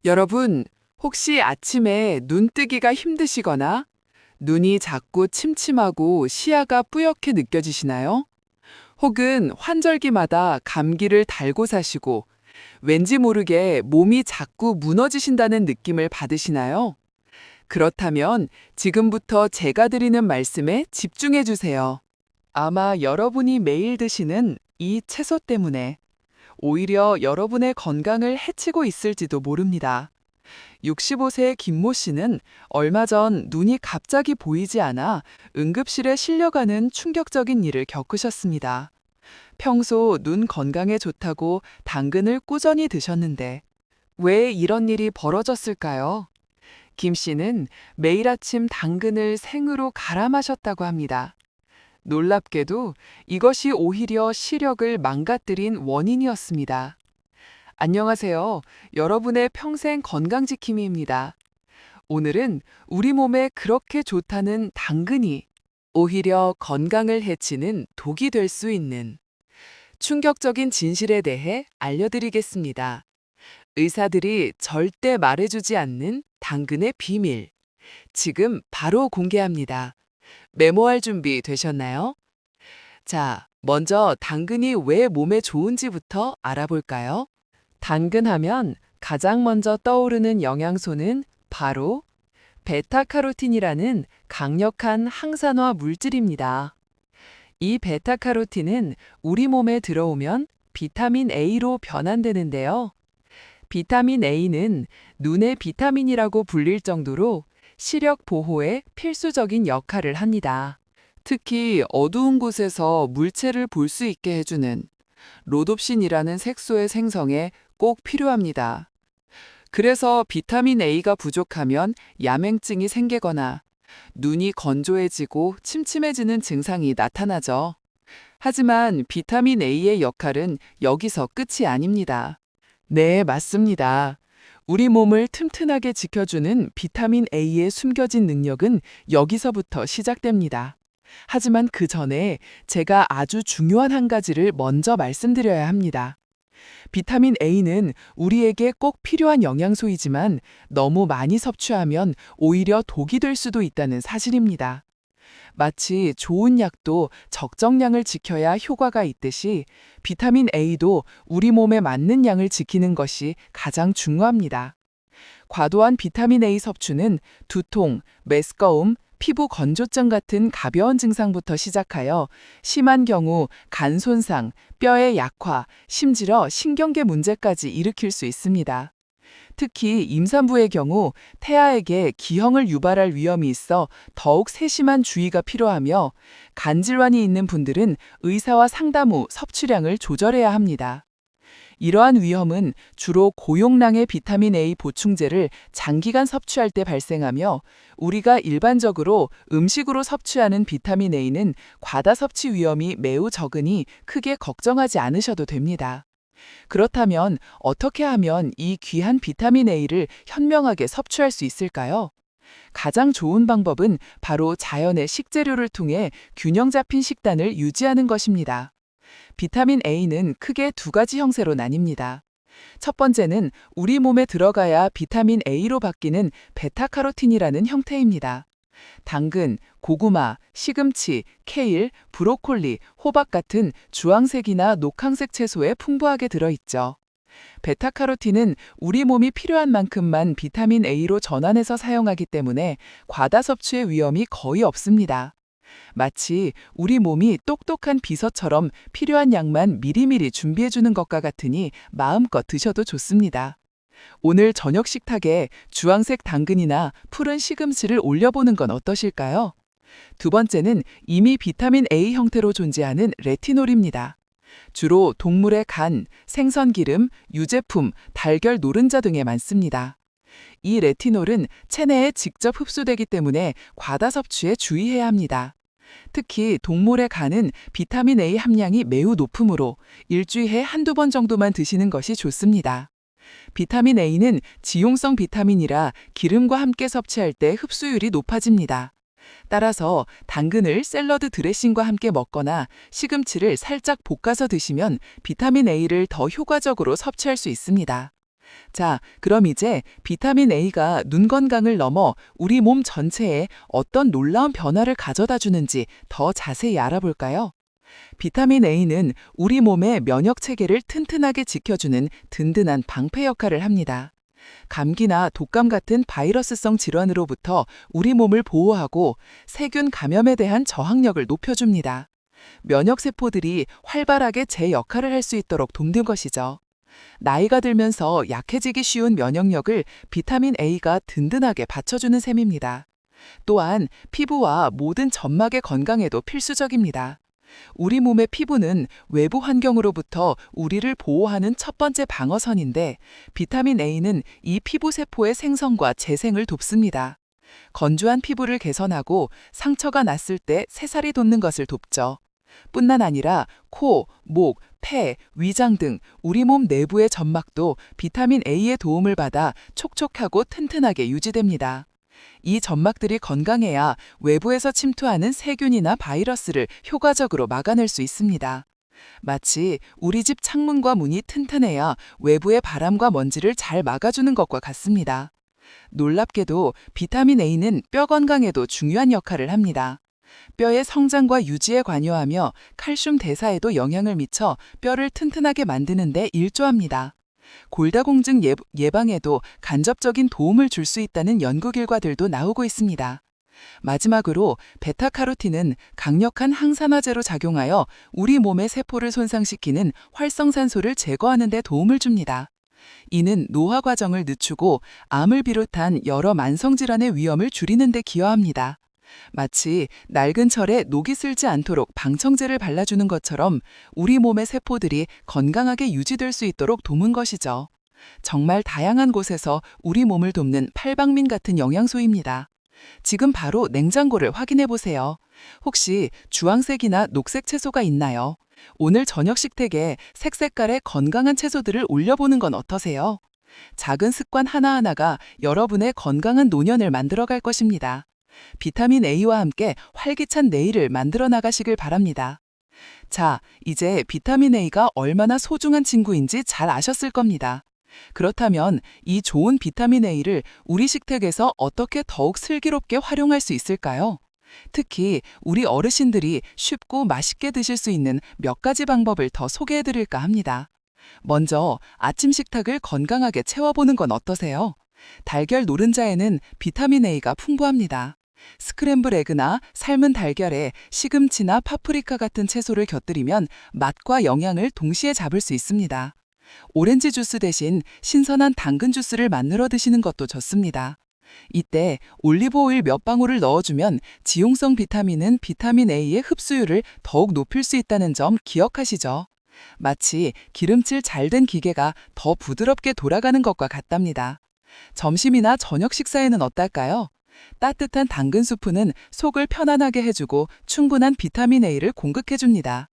여러분, 혹시 아침에 눈 뜨기가 힘드시거나 눈이 자꾸 침침하고 시야가 뿌옇게 느껴지시나요? 혹은 환절기마다 감기를 달고 사시고 왠지 모르게 몸이 자꾸 무너지신다는 느낌을 받으시나요? 그렇다면 지금부터 제가 드리는 말씀에 집중해 주세요. 아마 여러분이 매일 드시는 이 채소 때문에 오히려 여러분의 건강을 해치고 있을지도 모릅니다. 65세 김모 씨는 얼마 전 눈이 갑자기 보이지 않아 응급실에 실려가는 충격적인 일을 겪으셨습니다. 평소 눈 건강에 좋다고 당근을 꾸준히 드셨는데 왜 이런 일이 벌어졌을까요? 김 씨는 매일 아침 당근을 생으로 갈아 마셨다고 합니다. 놀랍게도 이것이 오히려 시력을 망가뜨린 원인이었습니다. 안녕하세요. 여러분의 평생 건강지킴이입니다. 오늘은 우리 몸에 그렇게 좋다는 당근이 오히려 건강을 해치는 독이 될 수 있는 충격적인 진실에 대해 알려드리겠습니다. 의사들이 절대 말해주지 않는 당근의 비밀. 지금 바로 공개합니다. 메모할 준비 되셨나요? 자, 먼저 당근이 왜 몸에 좋은지부터 알아볼까요? 당근하면 가장 먼저 떠오르는 영양소는 바로 베타카로틴이라는 강력한 항산화 물질입니다. 이 베타카로틴은 우리 몸에 들어오면 비타민 A로 변환되는데요. 비타민 A는 눈의 비타민이라고 불릴 정도로 시력 보호에 필수적인 역할을 합니다. 특히 어두운 곳에서 물체를 볼 수 있게 해주는 로놉신이라는 색소의 생성에 꼭 필요합니다. 그래서 비타민 A가 부족하면 야맹증이 생기거나 눈이 건조해지고 침침해지는 증상이 나타나죠. 하지만 비타민 A의 역할은 여기서 끝이 아닙니다. 네, 맞습니다. 우리 몸을 튼튼하게 지켜주는 비타민 A의 숨겨진 능력은 여기서부터 시작됩니다. 하지만 그 전에 제가 아주 중요한 한 가지를 먼저 말씀드려야 합니다. 비타민 A는 우리에게 꼭 필요한 영양소이지만 너무 많이 섭취하면 오히려 독이 될 수도 있다는 사실입니다. 마치 좋은 약도 적정량을 지켜야 효과가 있듯이 비타민 A도 우리 몸에 맞는 양을 지키는 것이 가장 중요합니다. 과도한 비타민 A 섭취는 두통, 메스꺼움, 피부 건조증 같은 가벼운 증상부터 시작하여 심한 경우 간 손상, 뼈의 약화, 심지어 신경계 문제까지 일으킬 수 있습니다. 특히 임산부의 경우 태아에게 기형을 유발할 위험이 있어 더욱 세심한 주의가 필요하며 간질환이 있는 분들은 의사와 상담 후 섭취량을 조절해야 합니다. 이러한 위험은 주로 고용량의 비타민 A 보충제를 장기간 섭취할 때 발생하며 우리가 일반적으로 음식으로 섭취하는 비타민 A는 과다 섭취 위험이 매우 적으니 크게 걱정하지 않으셔도 됩니다. 그렇다면 어떻게 하면 이 귀한 비타민 A를 현명하게 섭취할 수 있을까요? 가장 좋은 방법은 바로 자연의 식재료를 통해 균형 잡힌 식단을 유지하는 것입니다. 비타민 A는 크게 두 가지 형태로 나뉩니다. 첫 번째는 우리 몸에 들어가야 비타민 A로 바뀌는 베타카로틴이라는 형태입니다. 당근, 고구마, 시금치, 케일, 브로콜리, 호박 같은 주황색이나 녹황색 채소에 풍부하게 들어있죠. 베타카로틴은 우리 몸이 필요한 만큼만 비타민 A로 전환해서 사용하기 때문에 과다 섭취의 위험이 거의 없습니다. 마치 우리 몸이 똑똑한 비서처럼 필요한 양만 미리미리 준비해주는 것과 같으니 마음껏 드셔도 좋습니다. 오늘 저녁 식탁에 주황색 당근이나 푸른 시금치를 올려보는 건 어떠실까요? 두 번째는 이미 비타민 A 형태로 존재하는 레티놀입니다. 주로 동물의 간, 생선 기름, 유제품, 달걀 노른자 등에 많습니다. 이 레티놀은 체내에 직접 흡수되기 때문에 과다 섭취에 주의해야 합니다. 특히 동물의 간은 비타민 A 함량이 매우 높으므로 일주일에 한두 번 정도만 드시는 것이 좋습니다. 비타민 A는 지용성 비타민이라 기름과 함께 섭취할 때 흡수율이 높아집니다. 따라서 당근을 샐러드 드레싱과 함께 먹거나 시금치를 살짝 볶아서 드시면 비타민 A를 더 효과적으로 섭취할 수 있습니다. 자, 그럼 이제 비타민 A가 눈 건강을 넘어 우리 몸 전체에 어떤 놀라운 변화를 가져다 주는지 더 자세히 알아볼까요? 비타민 A는 우리 몸의 면역 체계를 튼튼하게 지켜주는 든든한 방패 역할을 합니다. 감기나 독감 같은 바이러스성 질환으로부터 우리 몸을 보호하고 세균 감염에 대한 저항력을 높여줍니다. 면역 세포들이 활발하게 제 역할을 할 수 있도록 돕는 것이죠. 나이가 들면서 약해지기 쉬운 면역력을 비타민 A가 든든하게 받쳐주는 셈입니다. 또한 피부와 모든 점막의 건강에도 필수적입니다. 우리 몸의 피부는 외부 환경으로부터 우리를 보호하는 첫 번째 방어선인데 비타민 A는 이 피부 세포의 생성과 재생을 돕습니다. 건조한 피부를 개선하고 상처가 났을 때 새살이 돋는 것을 돕죠. 뿐만 아니라 코, 목, 폐, 위장 등 우리 몸 내부의 점막도 비타민 A의 도움을 받아 촉촉하고 튼튼하게 유지됩니다. 이 점막들이 건강해야 외부에서 침투하는 세균이나 바이러스를 효과적으로 막아낼 수 있습니다. 마치 우리 집 창문과 문이 튼튼해야 외부의 바람과 먼지를 잘 막아주는 것과 같습니다. 놀랍게도 비타민 A는 뼈 건강에도 중요한 역할을 합니다. 뼈의 성장과 유지에 관여하며 칼슘 대사에도 영향을 미쳐 뼈를 튼튼하게 만드는 데 일조합니다. 골다공증 예방에도 간접적인 도움을 줄 수 있다는 연구 결과들도 나오고 있습니다. 마지막으로 베타카로틴은 강력한 항산화제로 작용하여 우리 몸의 세포를 손상시키는 활성산소를 제거하는 데 도움을 줍니다. 이는 노화 과정을 늦추고 암을 비롯한 여러 만성질환의 위험을 줄이는 데 기여합니다. 마치 낡은 철에 녹이 슬지 않도록 방청제를 발라주는 것처럼 우리 몸의 세포들이 건강하게 유지될 수 있도록 도문 것이죠. 정말 다양한 곳에서 우리 몸을 돕는 팔방민 같은 영양소입니다. 지금 바로 냉장고를 확인해 보세요. 혹시 주황색이나 녹색 채소가 있나요? 오늘 저녁 식탁에 색색깔의 건강한 채소들을 올려보는 건 어떠세요? 작은 습관 하나하나가 여러분의 건강한 노년을 만들어갈 것입니다. 비타민 A와 함께 활기찬 내일을 만들어 나가시길 바랍니다. 자, 이제 비타민 A가 얼마나 소중한 친구인지 잘 아셨을 겁니다. 그렇다면 이 좋은 비타민 A를 우리 식탁에서 어떻게 더욱 슬기롭게 활용할 수 있을까요? 특히 우리 어르신들이 쉽고 맛있게 드실 수 있는 몇 가지 방법을 더 소개해 드릴까 합니다. 먼저 아침 식탁을 건강하게 채워보는 건 어떠세요? 달걀 노른자에는 비타민 A가 풍부합니다. 스크램블 에그나 삶은 달걀에 시금치나 파프리카 같은 채소를 곁들이면 맛과 영양을 동시에 잡을 수 있습니다. 오렌지 주스 대신 신선한 당근 주스를 만들어 드시는 것도 좋습니다. 이때 올리브 오일 몇 방울을 넣어주면 지용성 비타민은 비타민 A의 흡수율을 더욱 높일 수 있다는 점 기억하시죠? 마치 기름칠 잘 된 기계가 더 부드럽게 돌아가는 것과 같답니다. 점심이나 저녁 식사에는 어떨까요? 따뜻한 당근 수프는 속을 편안하게 해주고 충분한 비타민 A를 공급해줍니다.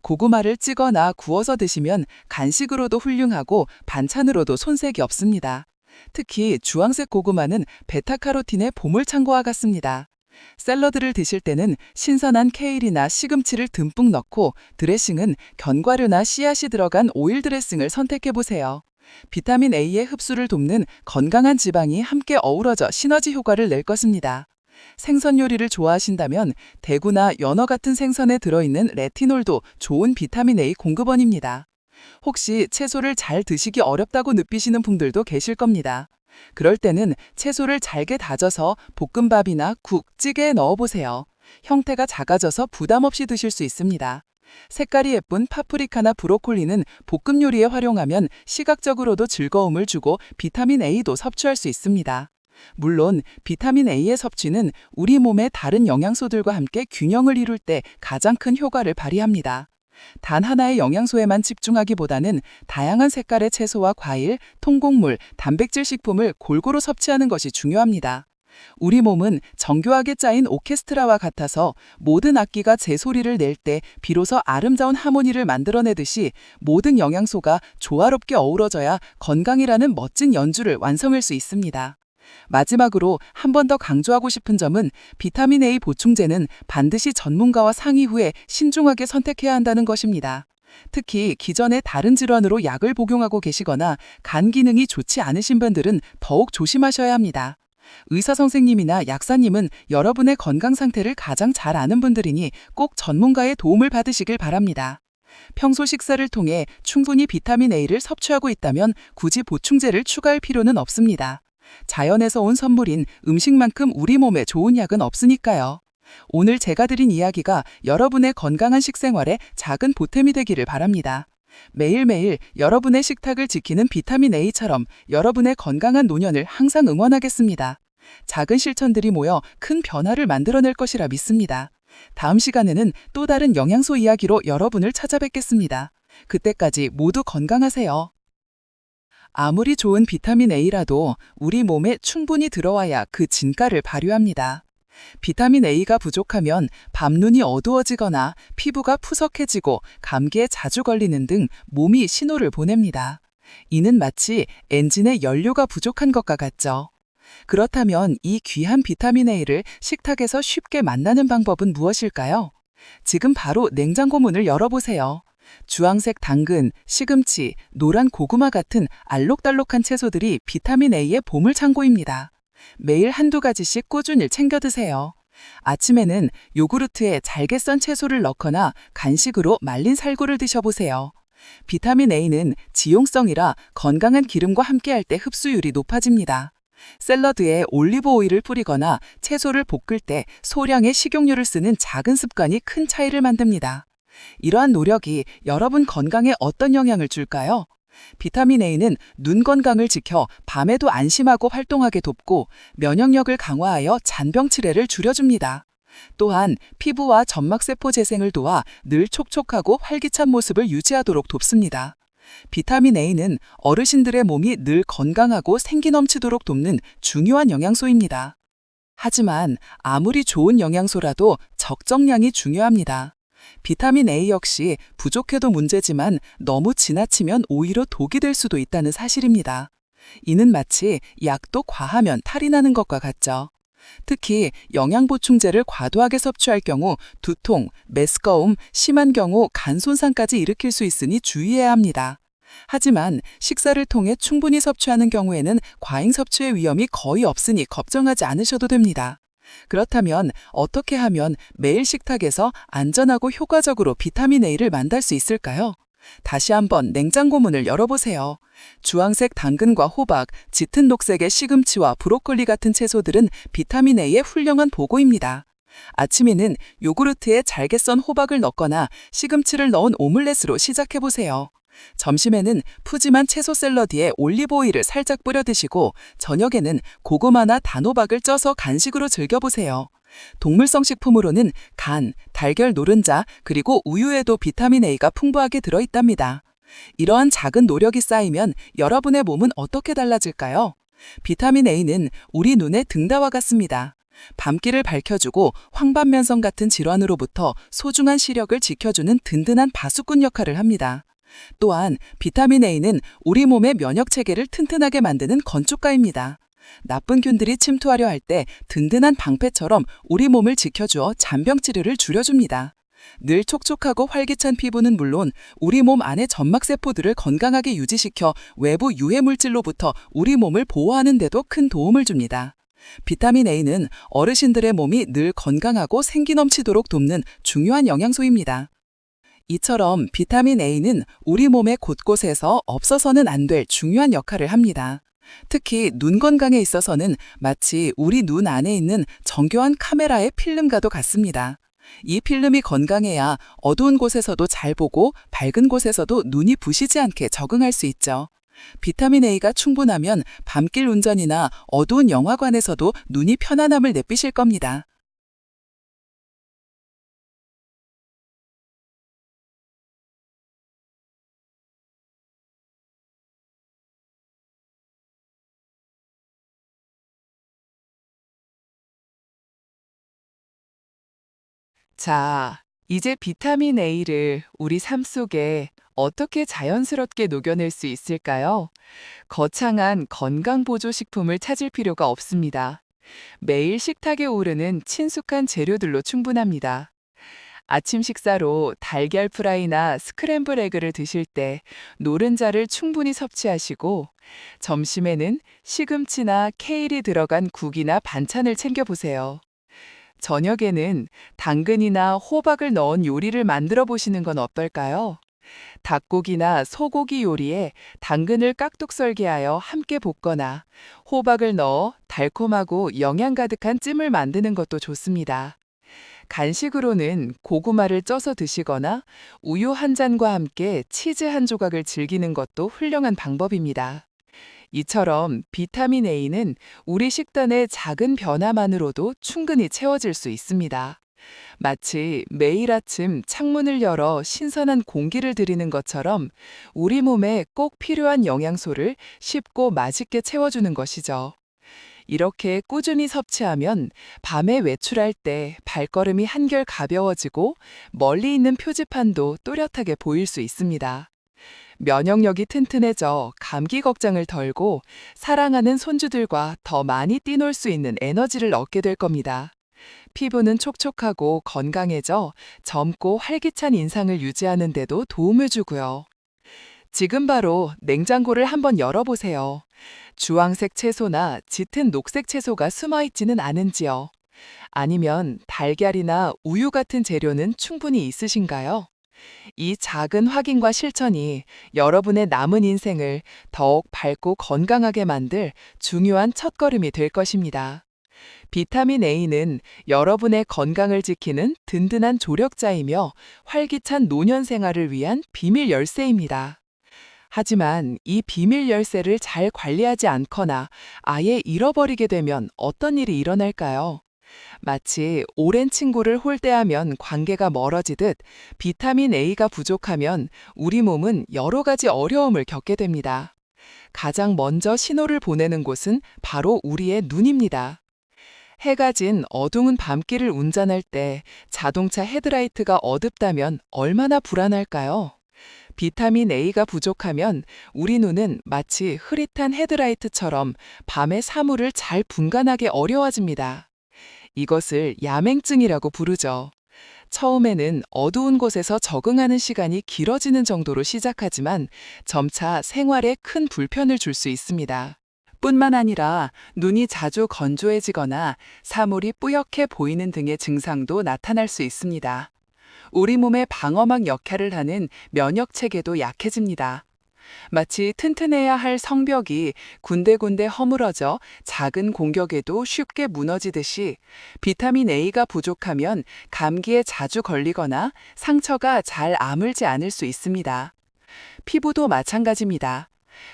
고구마를 찌거나 구워서 드시면 간식으로도 훌륭하고 반찬으로도 손색이 없습니다. 특히 주황색 고구마는 베타카로틴의 보물창고와 같습니다. 샐러드를 드실 때는 신선한 케일이나 시금치를 듬뿍 넣고 드레싱은 견과류나 씨앗이 들어간 오일 드레싱을 선택해보세요. 비타민 A의 흡수를 돕는 건강한 지방이 함께 어우러져 시너지 효과를 낼 것입니다. 생선 요리를 좋아하신다면 대구나 연어 같은 생선에 들어있는 레티놀도 좋은 비타민 A 공급원입니다. 혹시 채소를 잘 드시기 어렵다고 느끼시는 분들도 계실 겁니다. 그럴 때는 채소를 잘게 다져서 볶음밥이나 국, 찌개에 넣어보세요. 형태가 작아져서 부담 없이 드실 수 있습니다. 색깔이 예쁜 파프리카나 브로콜리는 볶음 요리에 활용하면 시각적으로도 즐거움을 주고 비타민 A도 섭취할 수 있습니다. 물론 비타민 A의 섭취는 우리 몸의 다른 영양소들과 함께 균형을 이룰 때 가장 큰 효과를 발휘합니다. 단 하나의 영양소에만 집중하기보다는 다양한 색깔의 채소와 과일, 통곡물, 단백질 식품을 골고루 섭취하는 것이 중요합니다. 우리 몸은 정교하게 짜인 오케스트라와 같아서 모든 악기가 제 소리를 낼 때 비로소 아름다운 하모니를 만들어내듯이 모든 영양소가 조화롭게 어우러져야 건강이라는 멋진 연주를 완성할 수 있습니다. 마지막으로 한 번 더 강조하고 싶은 점은 비타민 A 보충제는 반드시 전문가와 상의 후에 신중하게 선택해야 한다는 것입니다. 특히 기존에 다른 질환으로 약을 복용하고 계시거나 간 기능이 좋지 않으신 분들은 더욱 조심하셔야 합니다. 의사 선생님이나 약사님은 여러분의 건강 상태를 가장 잘 아는 분들이니 꼭 전문가의 도움을 받으시길 바랍니다. 평소 식사를 통해 충분히 비타민 A를 섭취하고 있다면 굳이 보충제를 추가할 필요는 없습니다. 자연에서 온 선물인 음식만큼 우리 몸에 좋은 약은 없으니까요. 오늘 제가 드린 이야기가 여러분의 건강한 식생활에 작은 보탬이 되기를 바랍니다. 매일매일 여러분의 식탁을 지키는 비타민 A처럼 여러분의 건강한 노년을 항상 응원하겠습니다. 작은 실천들이 모여 큰 변화를 만들어낼 것이라 믿습니다. 다음 시간에는 또 다른 영양소 이야기로 여러분을 찾아뵙겠습니다. 그때까지 모두 건강하세요. 아무리 좋은 비타민 A라도 우리 몸에 충분히 들어와야 그 진가를 발휘합니다. 비타민 A가 부족하면 밤눈이 어두워지거나 피부가 푸석해지고 감기에 자주 걸리는 등 몸이 신호를 보냅니다. 이는 마치 엔진의 연료가 부족한 것과 같죠. 그렇다면 이 귀한 비타민 A를 식탁에서 쉽게 만나는 방법은 무엇일까요? 지금 바로 냉장고 문을 열어보세요. 주황색 당근, 시금치, 노란 고구마 같은 알록달록한 채소들이 비타민 A의 보물창고입니다. 매일 한두 가지씩 꾸준히 챙겨 드세요. 아침에는 요구르트에 잘게 썬 채소를 넣거나 간식으로 말린 살구를 드셔보세요. 비타민 A는 지용성이라 건강한 기름과 함께할 때 흡수율이 높아집니다. 샐러드에 올리브 오일을 뿌리거나 채소를 볶을 때 소량의 식용유를 쓰는 작은 습관이 큰 차이를 만듭니다. 이러한 노력이 여러분 건강에 어떤 영향을 줄까요? 비타민 A는 눈 건강을 지켜 밤에도 안심하고 활동하게 돕고 면역력을 강화하여 잔병 치레를 줄여줍니다. 또한 피부와 점막세포 재생을 도와 늘 촉촉하고 활기찬 모습을 유지하도록 돕습니다. 비타민 A는 어르신들의 몸이 늘 건강하고 생기 넘치도록 돕는 중요한 영양소입니다. 하지만 아무리 좋은 영양소라도 적정량이 중요합니다. 비타민 A 역시 부족해도 문제지만 너무 지나치면 오히려 독이 될 수도 있다는 사실입니다. 이는 마치 약도 과하면 탈이 나는 것과 같죠. 특히 영양보충제를 과도하게 섭취할 경우 두통, 메스꺼움, 심한 경우 간 손상까지 일으킬 수 있으니 주의해야 합니다. 하지만 식사를 통해 충분히 섭취하는 경우에는 과잉 섭취의 위험이 거의 없으니 걱정하지 않으셔도 됩니다. 그렇다면 어떻게 하면 매일 식탁에서 안전하고 효과적으로 비타민 A를 만날 수 있을까요? 다시 한번 냉장고 문을 열어보세요. 주황색 당근과 호박, 짙은 녹색의 시금치와 브로콜리 같은 채소들은 비타민 A의 훌륭한 보고입니다. 아침에는 요구르트에 잘게 썬 호박을 넣거나 시금치를 넣은 오믈렛으로 시작해보세요. 점심에는 푸짐한 채소 샐러드에 올리브 오일을 살짝 뿌려 드시고 저녁에는 고구마나 단호박을 쪄서 간식으로 즐겨보세요. 동물성 식품으로는 간, 달걀 노른자, 그리고 우유에도 비타민 A가 풍부하게 들어있답니다. 이러한 작은 노력이 쌓이면 여러분의 몸은 어떻게 달라질까요? 비타민 A는 우리 눈의 등다와 같습니다. 밤길을 밝혀주고 황반면성 같은 질환으로부터 소중한 시력을 지켜주는 든든한 파수꾼 역할을 합니다. 또한 비타민 A는 우리 몸의 면역 체계를 튼튼하게 만드는 건축가입니다. 나쁜 균들이 침투하려 할 때 든든한 방패처럼 우리 몸을 지켜주어 잔병 치료를 줄여줍니다. 늘 촉촉하고 활기찬 피부는 물론 우리 몸 안의 점막세포들을 건강하게 유지시켜 외부 유해 물질로부터 우리 몸을 보호하는 데도 큰 도움을 줍니다. 비타민 A는 어르신들의 몸이 늘 건강하고 생기 넘치도록 돕는 중요한 영양소입니다. 이처럼 비타민 A는 우리 몸의 곳곳에서 없어서는 안 될 중요한 역할을 합니다. 특히 눈 건강에 있어서는 마치 우리 눈 안에 있는 정교한 카메라의 필름과도 같습니다. 이 필름이 건강해야 어두운 곳에서도 잘 보고 밝은 곳에서도 눈이 부시지 않게 적응할 수 있죠. 비타민 A가 충분하면 밤길 운전이나 어두운 영화관에서도 눈이 편안함을 내비실 겁니다. 자, 이제 비타민 A를 우리 삶 속에 어떻게 자연스럽게 녹여낼 수 있을까요? 거창한 건강보조식품을 찾을 필요가 없습니다. 매일 식탁에 오르는 친숙한 재료들로 충분합니다. 아침 식사로 달걀 프라이나 스크램블 에그를 드실 때 노른자를 충분히 섭취하시고, 점심에는 시금치나 케일이 들어간 국이나 반찬을 챙겨보세요. 저녁에는 당근이나 호박을 넣은 요리를 만들어 보시는 건 어떨까요? 닭고기나 소고기 요리에 당근을 깍둑 썰게 하여 함께 볶거나 호박을 넣어 달콤하고 영양 가득한 찜을 만드는 것도 좋습니다. 간식으로는 고구마를 쪄서 드시거나 우유 한 잔과 함께 치즈 한 조각을 즐기는 것도 훌륭한 방법입니다. 이처럼 비타민 A는 우리 식단의 작은 변화만으로도 충분히 채워질 수 있습니다. 마치 매일 아침 창문을 열어 신선한 공기를 들이는 것처럼 우리 몸에 꼭 필요한 영양소를 쉽고 맛있게 채워주는 것이죠. 이렇게 꾸준히 섭취하면 밤에 외출할 때 발걸음이 한결 가벼워지고 멀리 있는 표지판도 또렷하게 보일 수 있습니다. 면역력이 튼튼해져 감기 걱정을 덜고 사랑하는 손주들과 더 많이 뛰놀 수 있는 에너지를 얻게 될 겁니다. 피부는 촉촉하고 건강해져 젊고 활기찬 인상을 유지하는 데도 도움을 주고요. 지금 바로 냉장고를 한번 열어보세요. 주황색 채소나 짙은 녹색 채소가 숨어 있지는 않은지요? 아니면 달걀이나 우유 같은 재료는 충분히 있으신가요? 이 작은 확인과 실천이 여러분의 남은 인생을 더욱 밝고 건강하게 만들 중요한 첫걸음이 될 것입니다. 비타민 A는 여러분의 건강을 지키는 든든한 조력자이며 활기찬 노년 생활을 위한 비밀 열쇠입니다. 하지만 이 비밀 열쇠를 잘 관리하지 않거나 아예 잃어버리게 되면 어떤 일이 일어날까요? 마치 오랜 친구를 홀대하면 관계가 멀어지듯 비타민 A가 부족하면 우리 몸은 여러 가지 어려움을 겪게 됩니다. 가장 먼저 신호를 보내는 곳은 바로 우리의 눈입니다. 해가 진 어두운 밤길을 운전할 때 자동차 헤드라이트가 어둡다면 얼마나 불안할까요? 비타민 A가 부족하면 우리 눈은 마치 흐릿한 헤드라이트처럼 밤의 사물을 잘 분간하기 어려워집니다. 이것을 야맹증이라고 부르죠. 처음에는 어두운 곳에서 적응하는 시간이 길어지는 정도로 시작하지만 점차 생활에 큰 불편을 줄 수 있습니다. 뿐만 아니라 눈이 자주 건조해지거나 사물이 뿌옇게 보이는 등의 증상도 나타날 수 있습니다. 우리 몸의 방어막 역할을 하는 면역 체계도 약해집니다. 마치 튼튼해야 할 성벽이 군데군데 허물어져 작은 공격에도 쉽게 무너지듯이 비타민 A가 부족하면 감기에 자주 걸리거나 상처가 잘 아물지 않을 수 있습니다. 피부도 마찬가지입니다.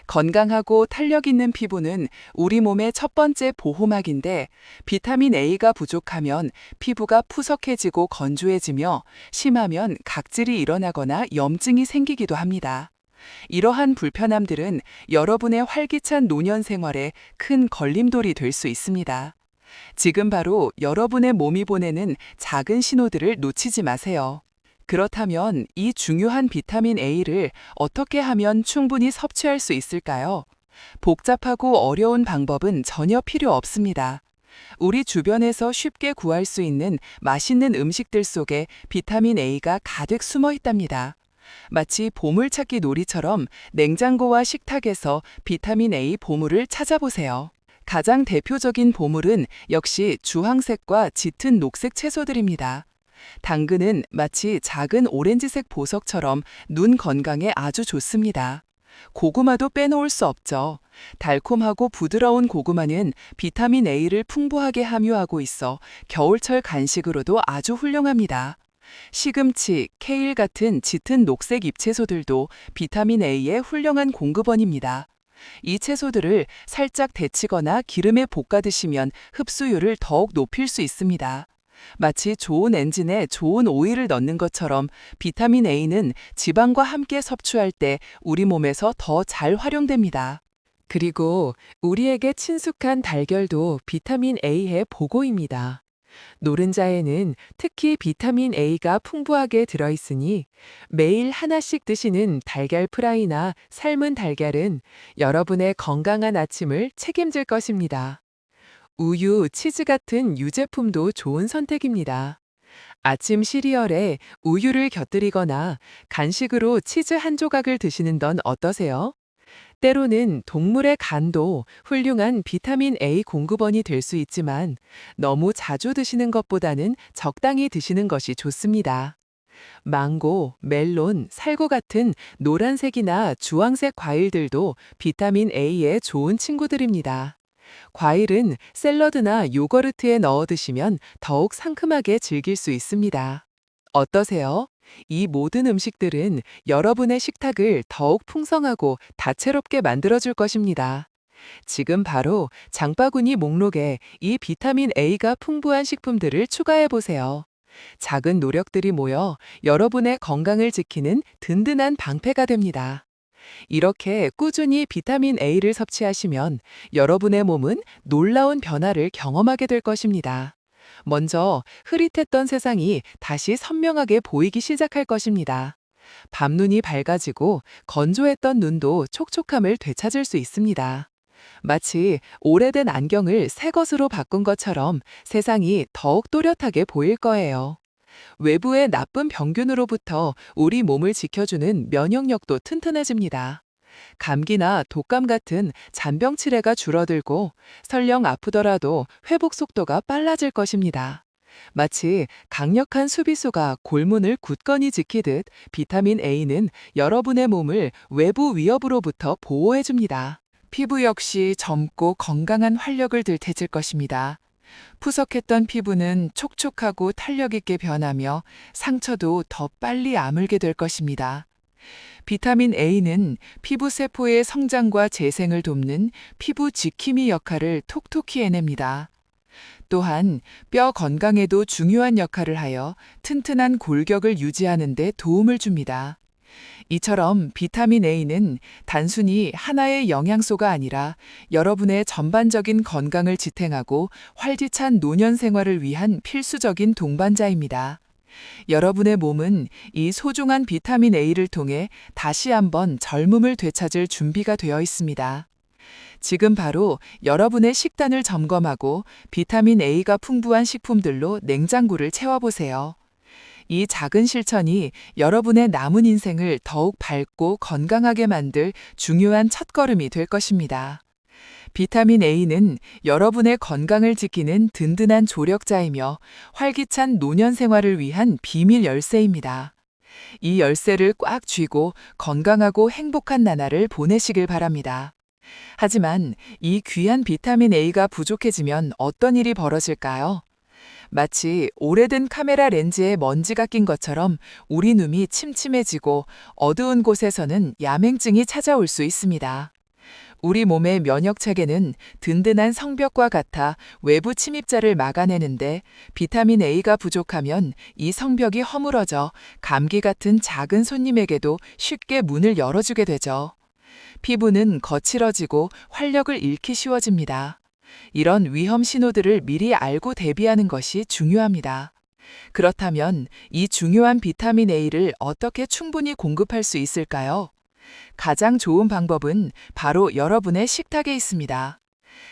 건강하고 탄력 있는 피부는 우리 몸의 첫 번째 보호막인데 비타민 A가 부족하면 피부가 푸석해지고 건조해지며 심하면 각질이 일어나거나 염증이 생기기도 합니다. 이러한 불편함들은 여러분의 활기찬 노년 생활에 큰 걸림돌이 될 수 있습니다. 지금 바로 여러분의 몸이 보내는 작은 신호들을 놓치지 마세요. 그렇다면 이 중요한 비타민 A를 어떻게 하면 충분히 섭취할 수 있을까요? 복잡하고 어려운 방법은 전혀 필요 없습니다. 우리 주변에서 쉽게 구할 수 있는 맛있는 음식들 속에 비타민 A가 가득 숨어 있답니다. 마치 보물찾기 놀이처럼 냉장고와 식탁에서 비타민 A 보물을 찾아보세요. 가장 대표적인 보물은 역시 주황색과 짙은 녹색 채소들입니다. 당근은 마치 작은 오렌지색 보석처럼 눈 건강에 아주 좋습니다. 고구마도 빼놓을 수 없죠. 달콤하고 부드러운 고구마는 비타민 A를 풍부하게 함유하고 있어 겨울철 간식으로도 아주 훌륭합니다. 시금치, 케일 같은 짙은 녹색 잎채소들도 비타민 A의 훌륭한 공급원입니다. 이 채소들을 살짝 데치거나 기름에 볶아 드시면 흡수율을 더욱 높일 수 있습니다. 마치 좋은 엔진에 좋은 오일을 넣는 것처럼 비타민 A는 지방과 함께 섭취할 때 우리 몸에서 더 잘 활용됩니다. 그리고 우리에게 친숙한 달걀도 비타민 A의 보고입니다. 노른자에는 특히 비타민 A가 풍부하게 들어있으니 매일 하나씩 드시는 달걀 프라이나 삶은 달걀은 여러분의 건강한 아침을 책임질 것입니다. 우유, 치즈 같은 유제품도 좋은 선택입니다. 아침 시리얼에 우유를 곁들이거나 간식으로 치즈 한 조각을 드시는 건 어떠세요? 때로는 동물의 간도 훌륭한 비타민 A 공급원이 될 수 있지만 너무 자주 드시는 것보다는 적당히 드시는 것이 좋습니다. 망고, 멜론, 살구 같은 노란색이나 주황색 과일들도 비타민 A의 좋은 친구들입니다. 과일은 샐러드나 요거르트에 넣어 드시면 더욱 상큼하게 즐길 수 있습니다. 어떠세요? 이 모든 음식들은 여러분의 식탁을 더욱 풍성하고 다채롭게 만들어줄 것입니다. 지금 바로 장바구니 목록에 이 비타민 A가 풍부한 식품들을 추가해 보세요. 작은 노력들이 모여 여러분의 건강을 지키는 든든한 방패가 됩니다. 이렇게 꾸준히 비타민 A를 섭취하시면 여러분의 몸은 놀라운 변화를 경험하게 될 것입니다. 먼저 흐릿했던 세상이 다시 선명하게 보이기 시작할 것입니다. 밤눈이 밝아지고 건조했던 눈도 촉촉함을 되찾을 수 있습니다. 마치 오래된 안경을 새 것으로 바꾼 것처럼 세상이 더욱 또렷하게 보일 거예요. 외부의 나쁜 병균으로부터 우리 몸을 지켜주는 면역력도 튼튼해집니다. 감기나 독감 같은 잔병 치레가 줄어들고 설령 아프더라도 회복 속도가 빨라질 것입니다. 마치 강력한 수비수가 골문을 굳건히 지키듯 비타민 A는 여러분의 몸을 외부 위협으로부터 보호해줍니다. 피부 역시 젊고 건강한 활력을 들태질 것입니다. 푸석했던 피부는 촉촉하고 탄력 있게 변하며 상처도 더 빨리 아물게 될 것입니다. 비타민 A는 피부 세포의 성장과 재생을 돕는 피부 지킴이 역할을 톡톡히 해냅니다. 또한 뼈 건강에도 중요한 역할을 하여 튼튼한 골격을 유지하는 데 도움을 줍니다. 이처럼 비타민 A는 단순히 하나의 영양소가 아니라 여러분의 전반적인 건강을 지탱하고 활기찬 노년 생활을 위한 필수적인 동반자입니다. 여러분의 몸은 이 소중한 비타민 A를 통해 다시 한번 젊음을 되찾을 준비가 되어 있습니다. 지금 바로 여러분의 식단을 점검하고 비타민 A가 풍부한 식품들로 냉장고를 채워보세요. 이 작은 실천이 여러분의 남은 인생을 더욱 밝고 건강하게 만들 중요한 첫걸음이 될 것입니다. 비타민 A는 여러분의 건강을 지키는 든든한 조력자이며 활기찬 노년 생활을 위한 비밀 열쇠입니다. 이 열쇠를 꽉 쥐고 건강하고 행복한 나날을 보내시길 바랍니다. 하지만 이 귀한 비타민 A가 부족해지면 어떤 일이 벌어질까요? 마치 오래된 카메라 렌즈에 먼지가 낀 것처럼 우리 눈이 침침해지고 어두운 곳에서는 야맹증이 찾아올 수 있습니다. 우리 몸의 면역 체계는 든든한 성벽과 같아 외부 침입자를 막아내는데 비타민 A가 부족하면 이 성벽이 허물어져 감기 같은 작은 손님에게도 쉽게 문을 열어주게 되죠. 피부는 거칠어지고 활력을 잃기 쉬워집니다. 이런 위험 신호들을 미리 알고 대비하는 것이 중요합니다. 그렇다면 이 중요한 비타민 A를 어떻게 충분히 공급할 수 있을까요? 가장 좋은 방법은 바로 여러분의 식탁에 있습니다.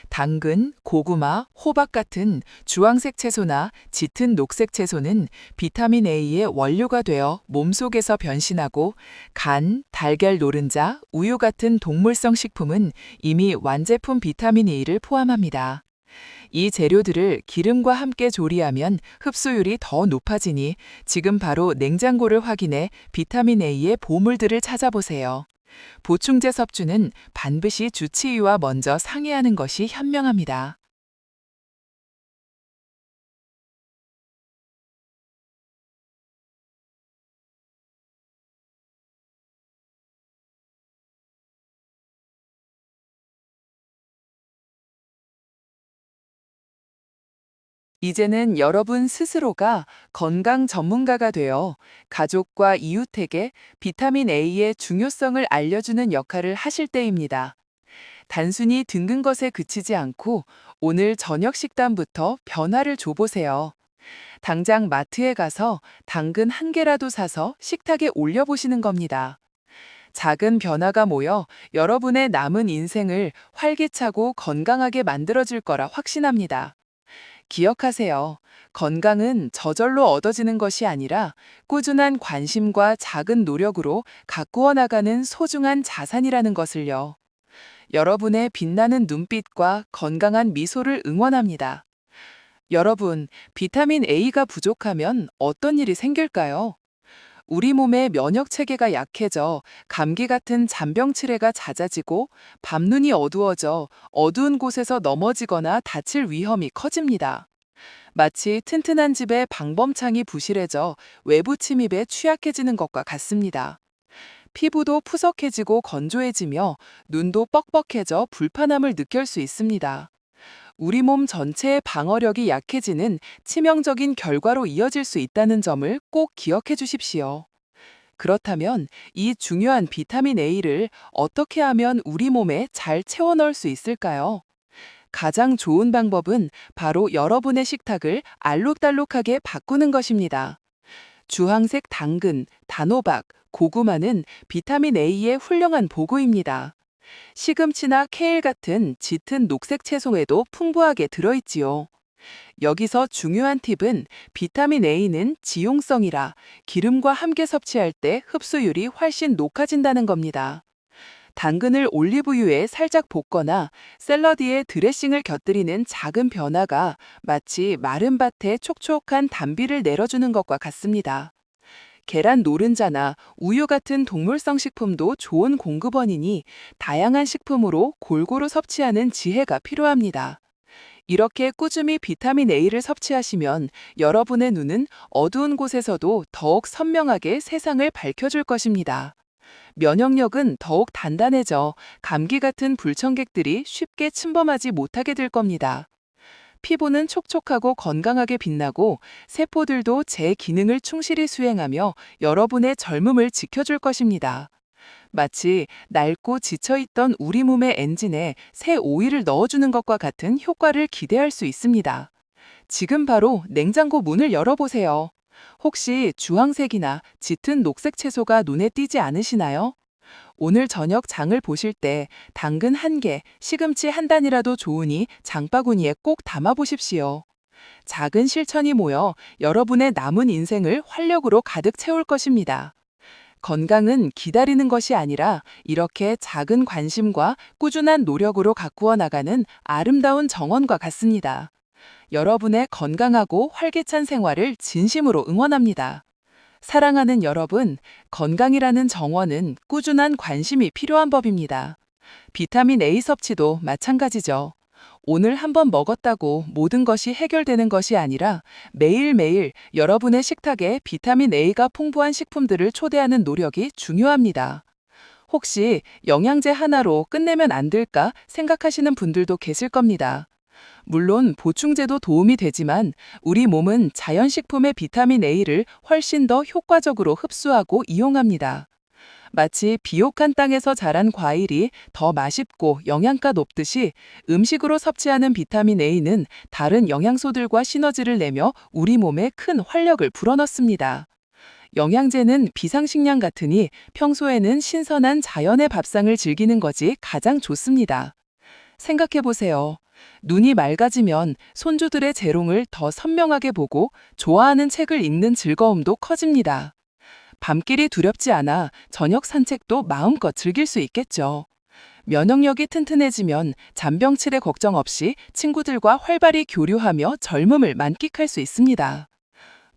당근, 고구마, 호박 같은 주황색 채소나 짙은 녹색 채소는 비타민 A의 원료가 되어 몸속에서 변신하고 간, 달걀 노른자, 우유 같은 동물성 식품은 이미 완제품 비타민 A를 포함합니다. 이 재료들을 기름과 함께 조리하면 흡수율이 더 높아지니 지금 바로 냉장고를 확인해 비타민 A의 보물들을 찾아보세요. 보충제 섭취는 반드시 주치의와 먼저 상의하는 것이 현명합니다. 이제는 여러분 스스로가 건강 전문가가 되어 가족과 이웃에게 비타민 A의 중요성을 알려주는 역할을 하실 때입니다. 단순히 듣는 것에 그치지 않고 오늘 저녁 식단부터 변화를 줘보세요. 당장 마트에 가서 당근 한 개라도 사서 식탁에 올려보시는 겁니다. 작은 변화가 모여 여러분의 남은 인생을 활기차고 건강하게 만들어줄 거라 확신합니다. 기억하세요. 건강은 저절로 얻어지는 것이 아니라 꾸준한 관심과 작은 노력으로 가꾸어 나가는 소중한 자산이라는 것을요. 여러분의 빛나는 눈빛과 건강한 미소를 응원합니다. 여러분, 비타민 A가 부족하면 어떤 일이 생길까요? 우리 몸의 면역 체계가 약해져 감기 같은 잔병 치레가 잦아지고 밤눈이 어두워져 어두운 곳에서 넘어지거나 다칠 위험이 커집니다. 마치 튼튼한 집의 방범창이 부실해져 외부 침입에 취약해지는 것과 같습니다. 피부도 푸석해지고 건조해지며 눈도 뻑뻑해져 불편함을 느낄 수 있습니다. 우리 몸 전체의 방어력이 약해지는 치명적인 결과로 이어질 수 있다는 점을 꼭 기억해 주십시오. 그렇다면 이 중요한 비타민 A를 어떻게 하면 우리 몸에 잘 채워 넣을 수 있을까요? 가장 좋은 방법은 바로 여러분의 식탁을 알록달록하게 바꾸는 것입니다. 주황색 당근, 단호박, 고구마는 비타민 A의 훌륭한 보고입니다. 시금치나 케일 같은 짙은 녹색 채소에도 풍부하게 들어있지요. 여기서 중요한 팁은 비타민 A는 지용성이라 기름과 함께 섭취할 때 흡수율이 훨씬 높아진다는 겁니다. 당근을 올리브유에 살짝 볶거나 샐러드에 드레싱을 곁들이는 작은 변화가 마치 마른 밭에 촉촉한 단비를 내려주는 것과 같습니다. 계란 노른자나 우유 같은 동물성 식품도 좋은 공급원이니 다양한 식품으로 골고루 섭취하는 지혜가 필요합니다. 이렇게 꾸준히 비타민 A를 섭취하시면 여러분의 눈은 어두운 곳에서도 더욱 선명하게 세상을 밝혀줄 것입니다. 면역력은 더욱 단단해져 감기 같은 불청객들이 쉽게 침범하지 못하게 될 겁니다. 피부는 촉촉하고 건강하게 빛나고 세포들도 제 기능을 충실히 수행하며 여러분의 젊음을 지켜줄 것입니다. 마치 낡고 지쳐있던 우리 몸의 엔진에 새 오일을 넣어주는 것과 같은 효과를 기대할 수 있습니다. 지금 바로 냉장고 문을 열어보세요. 혹시 주황색이나 짙은 녹색 채소가 눈에 띄지 않으시나요? 오늘 저녁 장을 보실 때 당근 한 개, 시금치 한 단이라도 좋으니 장바구니에 꼭 담아 보십시오. 작은 실천이 모여 여러분의 남은 인생을 활력으로 가득 채울 것입니다. 건강은 기다리는 것이 아니라 이렇게 작은 관심과 꾸준한 노력으로 가꾸어 나가는 아름다운 정원과 같습니다. 여러분의 건강하고 활기찬 생활을 진심으로 응원합니다. 사랑하는 여러분, 건강이라는 정원은 꾸준한 관심이 필요한 법입니다. 비타민 A 섭취도 마찬가지죠. 오늘 한번 먹었다고 모든 것이 해결되는 것이 아니라 매일매일 여러분의 식탁에 비타민 A가 풍부한 식품들을 초대하는 노력이 중요합니다. 혹시 영양제 하나로 끝내면 안 될까 생각하시는 분들도 계실 겁니다. 물론 보충제도 도움이 되지만 우리 몸은 자연식품의 비타민 A를 훨씬 더 효과적으로 흡수하고 이용합니다. 마치 비옥한 땅에서 자란 과일이 더 맛있고 영양가 높듯이 음식으로 섭취하는 비타민 A는 다른 영양소들과 시너지를 내며 우리 몸에 큰 활력을 불어넣습니다. 영양제는 비상식량 같으니 평소에는 신선한 자연의 밥상을 즐기는 것이 가장 좋습니다. 생각해 보세요. 눈이 맑아지면 손주들의 재롱을 더 선명하게 보고 좋아하는 책을 읽는 즐거움도 커집니다. 밤길이 두렵지 않아 저녁 산책도 마음껏 즐길 수 있겠죠. 면역력이 튼튼해지면 잔병치레 걱정 없이 친구들과 활발히 교류하며 젊음을 만끽할 수 있습니다.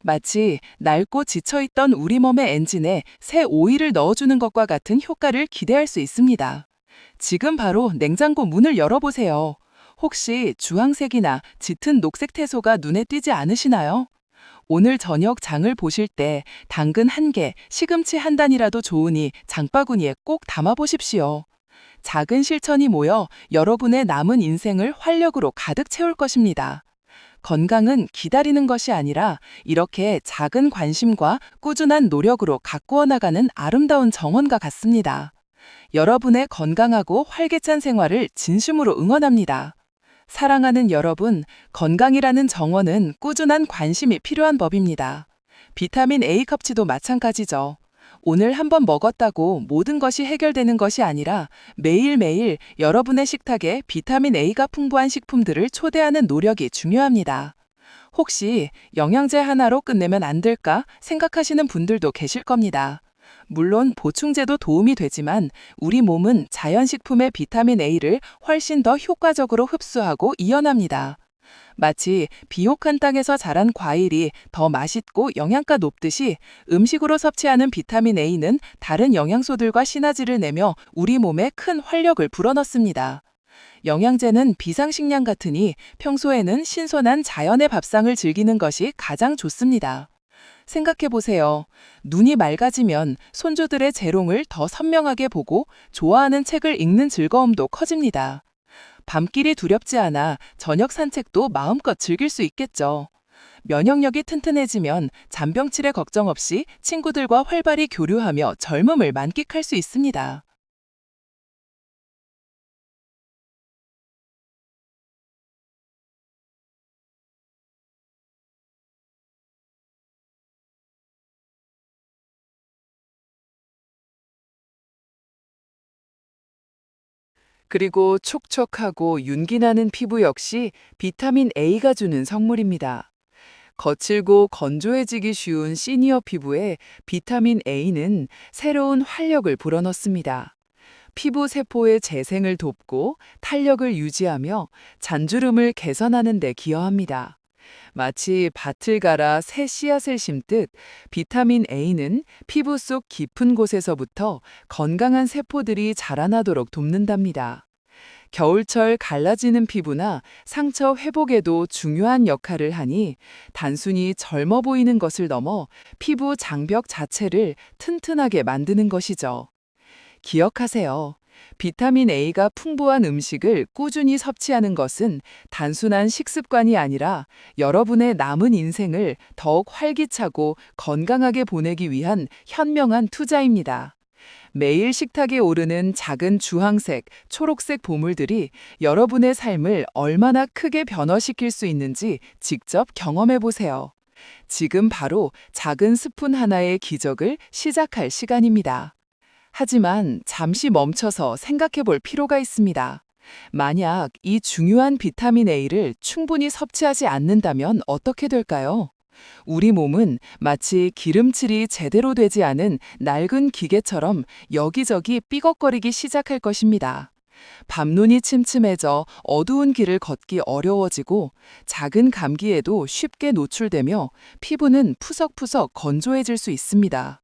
마치 낡고 지쳐있던 우리 몸의 엔진에 새 오일을 넣어주는 것과 같은 효과를 기대할 수 있습니다. 지금 바로 냉장고 문을 열어보세요. 혹시 주황색이나 짙은 녹색 채소가 눈에 띄지 않으시나요? 오늘 저녁 장을 보실 때 당근 한 개, 시금치 한 단이라도 좋으니 장바구니에 꼭 담아 보십시오. 작은 실천이 모여 여러분의 남은 인생을 활력으로 가득 채울 것입니다. 건강은 기다리는 것이 아니라 이렇게 작은 관심과 꾸준한 노력으로 가꾸어 나가는 아름다운 정원과 같습니다. 여러분의 건강하고 활기찬 생활을 진심으로 응원합니다. 사랑하는 여러분, 건강이라는 정원은 꾸준한 관심이 필요한 법입니다. 비타민 A 섭취도 마찬가지죠. 오늘 한번 먹었다고 모든 것이 해결되는 것이 아니라 매일매일 여러분의 식탁에 비타민 A가 풍부한 식품들을 초대하는 노력이 중요합니다. 혹시 영양제 하나로 끝내면 안 될까 생각하시는 분들도 계실 겁니다. 물론 보충제도 도움이 되지만 우리 몸은 자연식품의 비타민 A를 훨씬 더 효과적으로 흡수하고 이완합니다. 마치 비옥한 땅에서 자란 과일이 더 맛있고 영양가 높듯이 음식으로 섭취하는 비타민 A는 다른 영양소들과 시너지를 내며 우리 몸에 큰 활력을 불어넣습니다. 영양제는 비상식량 같으니 평소에는 신선한 자연의 밥상을 즐기는 것이 가장 좋습니다. 생각해 보세요. 눈이 맑아지면 손주들의 재롱을 더 선명하게 보고 좋아하는 책을 읽는 즐거움도 커집니다. 밤길이 두렵지 않아 저녁 산책도 마음껏 즐길 수 있겠죠. 면역력이 튼튼해지면 잔병치레 걱정 없이 친구들과 활발히 교류하며 젊음을 만끽할 수 있습니다. 그리고 촉촉하고 윤기 나는 피부 역시 비타민 A가 주는 선물입니다. 거칠고 건조해지기 쉬운 시니어 피부에 비타민 A는 새로운 활력을 불어넣습니다. 피부 세포의 재생을 돕고 탄력을 유지하며 잔주름을 개선하는 데 기여합니다. 마치 밭을 갈아 새 씨앗을 심듯 비타민 A는 피부 속 깊은 곳에서부터 건강한 세포들이 자라나도록 돕는답니다. 겨울철 갈라지는 피부나 상처 회복에도 중요한 역할을 하니 단순히 젊어 보이는 것을 넘어 피부 장벽 자체를 튼튼하게 만드는 것이죠. 기억하세요. 비타민 A가 풍부한 음식을 꾸준히 섭취하는 것은 단순한 식습관이 아니라 여러분의 남은 인생을 더욱 활기차고 건강하게 보내기 위한 현명한 투자입니다. 매일 식탁에 오르는 작은 주황색, 초록색 보물들이 여러분의 삶을 얼마나 크게 변화시킬 수 있는지 직접 경험해 보세요. 지금 바로 작은 스푼 하나의 기적을 시작할 시간입니다. 하지만 잠시 멈춰서 생각해 볼 필요가 있습니다. 만약 이 중요한 비타민 A를 충분히 섭취하지 않는다면 어떻게 될까요? 우리 몸은 마치 기름칠이 제대로 되지 않은 낡은 기계처럼 여기저기 삐걱거리기 시작할 것입니다. 밤눈이 침침해져 어두운 길을 걷기 어려워지고 작은 감기에도 쉽게 노출되며 피부는 푸석푸석 건조해질 수 있습니다.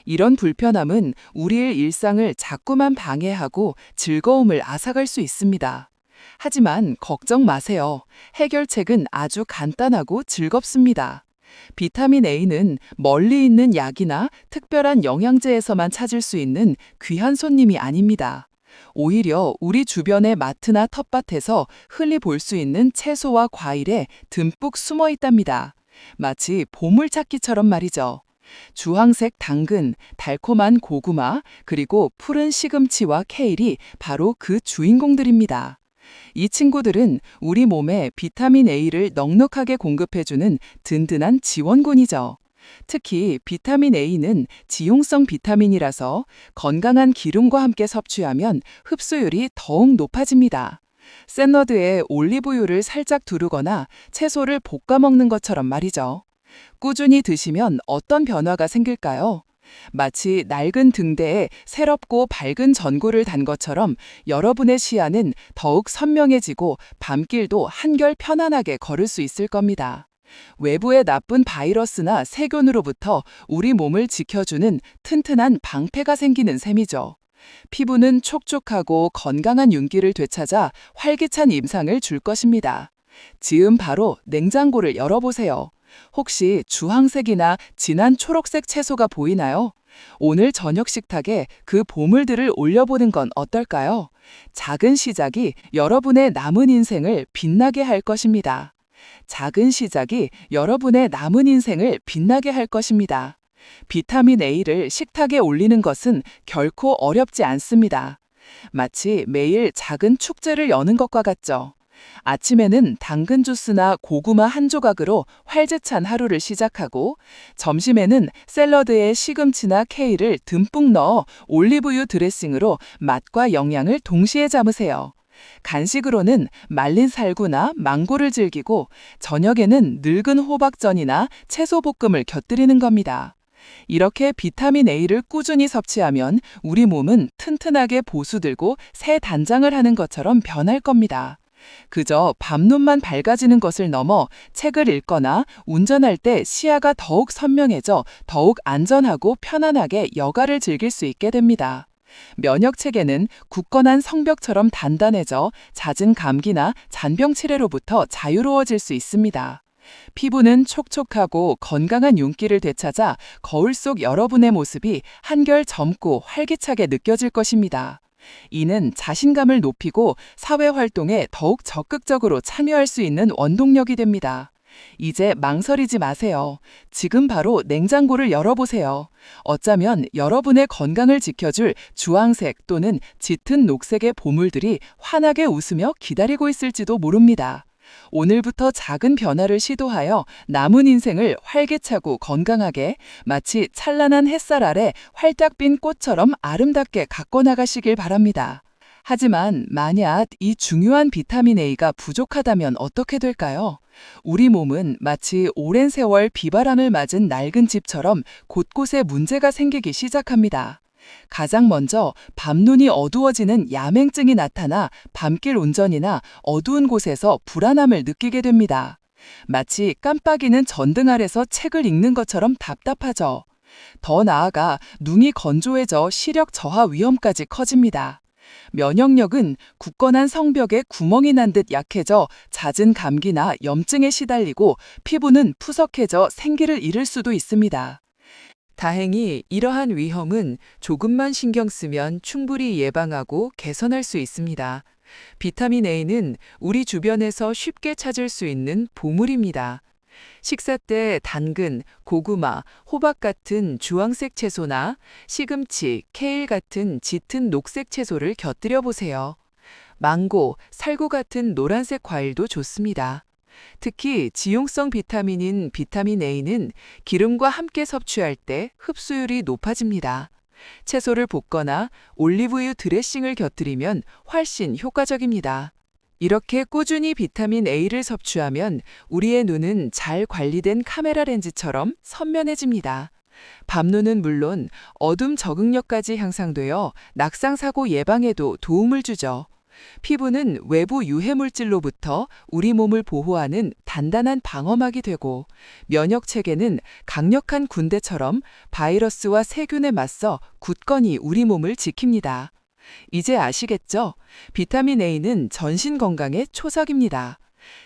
이런 불편함은 우리의 일상을 자꾸만 방해하고 즐거움을 앗아갈 수 있습니다. 하지만 걱정 마세요. 해결책은 아주 간단하고 즐겁습니다. 비타민 A는 멀리 있는 약이나 특별한 영양제에서만 찾을 수 있는 귀한 손님이 아닙니다. 오히려 우리 주변의 마트나 텃밭에서 흔히 볼 수 있는 채소와 과일에 듬뿍 숨어 있답니다. 마치 보물찾기처럼 말이죠. 주황색 당근, 달콤한 고구마, 그리고 푸른 시금치와 케일이 바로 그 주인공들입니다. 이 친구들은 우리 몸에 비타민 A를 넉넉하게 공급해주는 든든한 지원군이죠. 특히 비타민 A는 지용성 비타민이라서 건강한 기름과 함께 섭취하면 흡수율이 더욱 높아집니다. 샐러드에 올리브유를 살짝 두르거나 채소를 볶아 먹는 것처럼 말이죠. 꾸준히 드시면 어떤 변화가 생길까요? 마치 낡은 등대에 새롭고 밝은 전구를 단 것처럼 여러분의 시야는 더욱 선명해지고 밤길도 한결 편안하게 걸을 수 있을 겁니다. 외부의 나쁜 바이러스나 세균으로부터 우리 몸을 지켜주는 튼튼한 방패가 생기는 셈이죠. 피부는 촉촉하고 건강한 윤기를 되찾아 활기찬 임상을 줄 것입니다. 지금 바로 냉장고를 열어보세요. 혹시 주황색이나 진한 초록색 채소가 보이나요? 오늘 저녁 식탁에 그 보물들을 올려보는 건 어떨까요? 작은 시작이 여러분의 남은 인생을 빛나게 할 것입니다. 작은 시작이 여러분의 남은 인생을 빛나게 할 것입니다. 비타민 A를 식탁에 올리는 것은 결코 어렵지 않습니다. 마치 매일 작은 축제를 여는 것과 같죠. 아침에는 당근 주스나 고구마 한 조각으로 활기찬 하루를 시작하고 점심에는 샐러드에 시금치나 케일을 듬뿍 넣어 올리브유 드레싱으로 맛과 영양을 동시에 담으세요. 간식으로는 말린 살구나 망고를 즐기고 저녁에는 늙은 호박전이나 채소볶음을 곁들이는 겁니다. 이렇게 비타민 A를 꾸준히 섭취하면 우리 몸은 튼튼하게 보수들고 새 단장을 하는 것처럼 변할 겁니다. 그저 밤눈만 밝아지는 것을 넘어 책을 읽거나 운전할 때 시야가 더욱 선명해져 더욱 안전하고 편안하게 여가를 즐길 수 있게 됩니다. 면역 체계는 굳건한 성벽처럼 단단해져 잦은 감기나 잔병 치레로부터 자유로워질 수 있습니다. 피부는 촉촉하고 건강한 윤기를 되찾아 거울 속 여러분의 모습이 한결 젊고 활기차게 느껴질 것입니다. 이는 자신감을 높이고 사회 활동에 더욱 적극적으로 참여할 수 있는 원동력이 됩니다. 이제 망설이지 마세요. 지금 바로 냉장고를 열어보세요. 어쩌면 여러분의 건강을 지켜줄 주황색 또는 짙은 녹색의 보물들이 환하게 웃으며 기다리고 있을지도 모릅니다. 오늘부터 작은 변화를 시도하여 남은 인생을 활기차고 건강하게 마치 찬란한 햇살 아래 활짝 핀 꽃처럼 아름답게 가꿔 나가시길 바랍니다. 하지만 만약 이 중요한 비타민 A가 부족하다면 어떻게 될까요? 우리 몸은 마치 오랜 세월 비바람을 맞은 낡은 집처럼 곳곳에 문제가 생기기 시작합니다. 가장 먼저 밤눈이 어두워지는 야맹증이 나타나 밤길 운전이나 어두운 곳에서 불안함을 느끼게 됩니다. 마치 깜빡이는 전등 아래서 책을 읽는 것처럼 답답하죠. 더 나아가 눈이 건조해져 시력 저하 위험까지 커집니다. 면역력은 굳건한 성벽에 구멍이 난 듯 약해져 잦은 감기나 염증에 시달리고 피부는 푸석해져 생기를 잃을 수도 있습니다. 다행히 이러한 위험은 조금만 신경 쓰면 충분히 예방하고 개선할 수 있습니다. 비타민 A는 우리 주변에서 쉽게 찾을 수 있는 보물입니다. 식사 때 당근, 고구마, 호박 같은 주황색 채소나 시금치, 케일 같은 짙은 녹색 채소를 곁들여 보세요. 망고, 살구 같은 노란색 과일도 좋습니다. 특히 지용성 비타민인 비타민 A는 기름과 함께 섭취할 때 흡수율이 높아집니다. 채소를 볶거나 올리브유 드레싱을 곁들이면 훨씬 효과적입니다. 이렇게 꾸준히 비타민 A를 섭취하면 우리의 눈은 잘 관리된 카메라 렌즈처럼 선명해집니다. 밤눈은 물론 어둠 적응력까지 향상되어 낙상사고 예방에도 도움을 주죠. 피부는 외부 유해물질로부터 우리 몸을 보호하는 단단한 방어막이 되고 면역 체계는 강력한 군대처럼 바이러스와 세균에 맞서 굳건히 우리 몸을 지킵니다. 이제 아시겠죠? 비타민 A는 전신 건강의 초석입니다.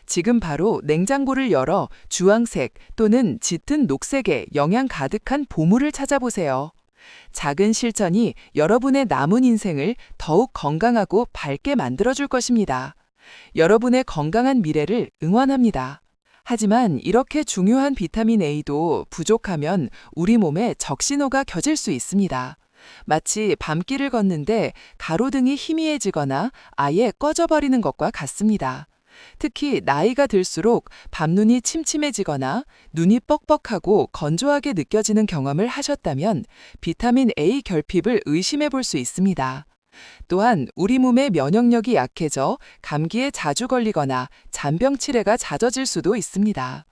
지금 바로 냉장고를 열어 주황색 또는 짙은 녹색의 영양 가득한 보물을 찾아보세요. 작은 실천이 여러분의 남은 인생을 더욱 건강하고 밝게 만들어줄 것입니다. 여러분의 건강한 미래를 응원합니다. 하지만 이렇게 중요한 비타민 A도 부족하면 우리 몸에 적신호가 켜질 수 있습니다. 마치 밤길을 걷는데 가로등이 희미해지거나 아예 꺼져버리는 것과 같습니다. 특히 나이가 들수록 밤눈이 침침해지거나 눈이 뻑뻑하고 건조하게 느껴지는 경험을 하셨다면 비타민 A 결핍을 의심해 볼 수 있습니다. 또한 우리 몸의 면역력이 약해져 감기에 자주 걸리거나 잔병 치레가 잦아질 수도 있습니다.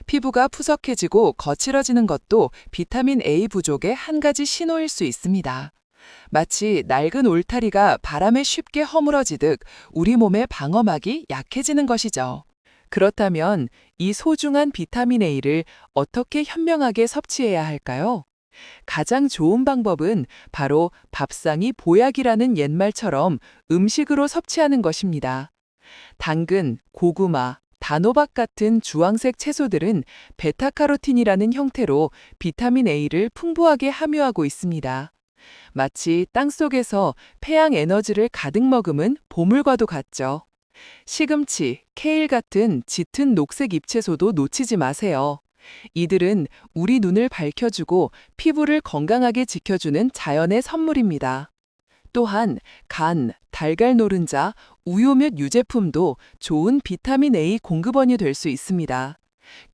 피부가 푸석해지고 거칠어지는 것도 비타민 A 부족의 한 가지 신호일 수 있습니다. 마치 낡은 울타리가 바람에 쉽게 허물어지듯 우리 몸의 방어막이 약해지는 것이죠. 그렇다면 이 소중한 비타민 A를 어떻게 현명하게 섭취해야 할까요? 가장 좋은 방법은 바로 밥상이 보약이라는 옛말처럼 음식으로 섭취하는 것입니다. 당근, 고구마, 단호박 같은 주황색 채소들은 베타카로틴이라는 형태로 비타민 A를 풍부하게 함유하고 있습니다. 마치 땅속에서 태양 에너지를 가득 머금은 보물과도 같죠. 시금치, 케일 같은 짙은 녹색 잎채소도 놓치지 마세요. 이들은 우리 눈을 밝혀주고 피부를 건강하게 지켜주는 자연의 선물입니다. 또한 간, 달걀 노른자, 우유 및 유제품도 좋은 비타민 A 공급원이 될 수 있습니다.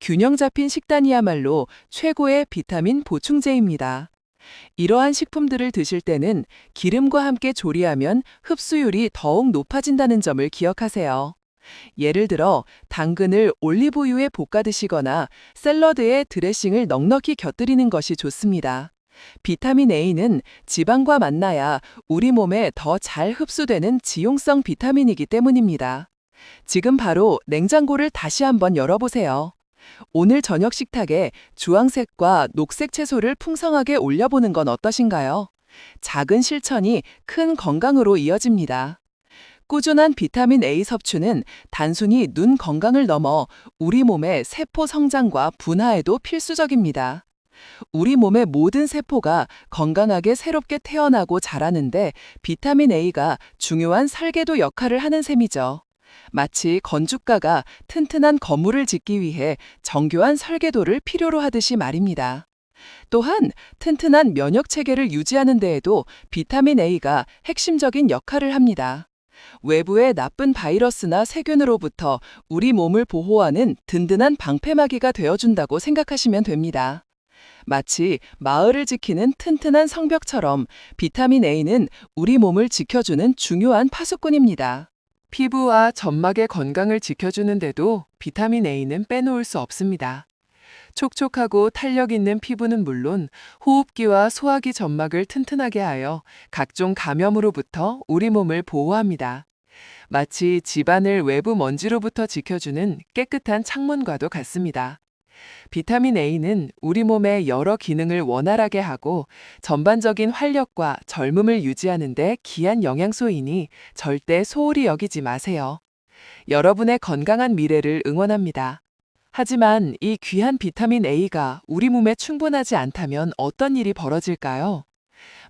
균형 잡힌 식단이야말로 최고의 비타민 보충제입니다. 이러한 식품들을 드실 때는 기름과 함께 조리하면 흡수율이 더욱 높아진다는 점을 기억하세요. 예를 들어 당근을 올리브유에 볶아 드시거나 샐러드에 드레싱을 넉넉히 곁들이는 것이 좋습니다. 비타민 A는 지방과 만나야 우리 몸에 더 잘 흡수되는 지용성 비타민이기 때문입니다. 지금 바로 냉장고를 다시 한번 열어보세요. 오늘 저녁 식탁에 주황색과 녹색 채소를 풍성하게 올려보는 건 어떠신가요? 작은 실천이 큰 건강으로 이어집니다. 꾸준한 비타민 A 섭취는 단순히 눈 건강을 넘어 우리 몸의 세포 성장과 분화에도 필수적입니다. 우리 몸의 모든 세포가 건강하게 새롭게 태어나고 자라는데 비타민 A가 중요한 설계도 역할을 하는 셈이죠. 마치 건축가가 튼튼한 건물을 짓기 위해 정교한 설계도를 필요로 하듯이 말입니다. 또한 튼튼한 면역 체계를 유지하는 데에도 비타민 A가 핵심적인 역할을 합니다. 외부의 나쁜 바이러스나 세균으로부터 우리 몸을 보호하는 든든한 방패막이가 되어준다고 생각하시면 됩니다. 마치 마을을 지키는 튼튼한 성벽처럼 비타민 A는 우리 몸을 지켜주는 중요한 파수꾼입니다. 피부와 점막의 건강을 지켜주는데도 비타민 A는 빼놓을 수 없습니다. 촉촉하고 탄력 있는 피부는 물론 호흡기와 소화기 점막을 튼튼하게 하여 각종 감염으로부터 우리 몸을 보호합니다. 마치 집안을 외부 먼지로부터 지켜주는 깨끗한 창문과도 같습니다. 비타민 A는 우리 몸의 여러 기능을 원활하게 하고 전반적인 활력과 젊음을 유지하는 데 귀한 영양소이니 절대 소홀히 여기지 마세요. 여러분의 건강한 미래를 응원합니다. 하지만 이 귀한 비타민 A가 우리 몸에 충분하지 않다면 어떤 일이 벌어질까요?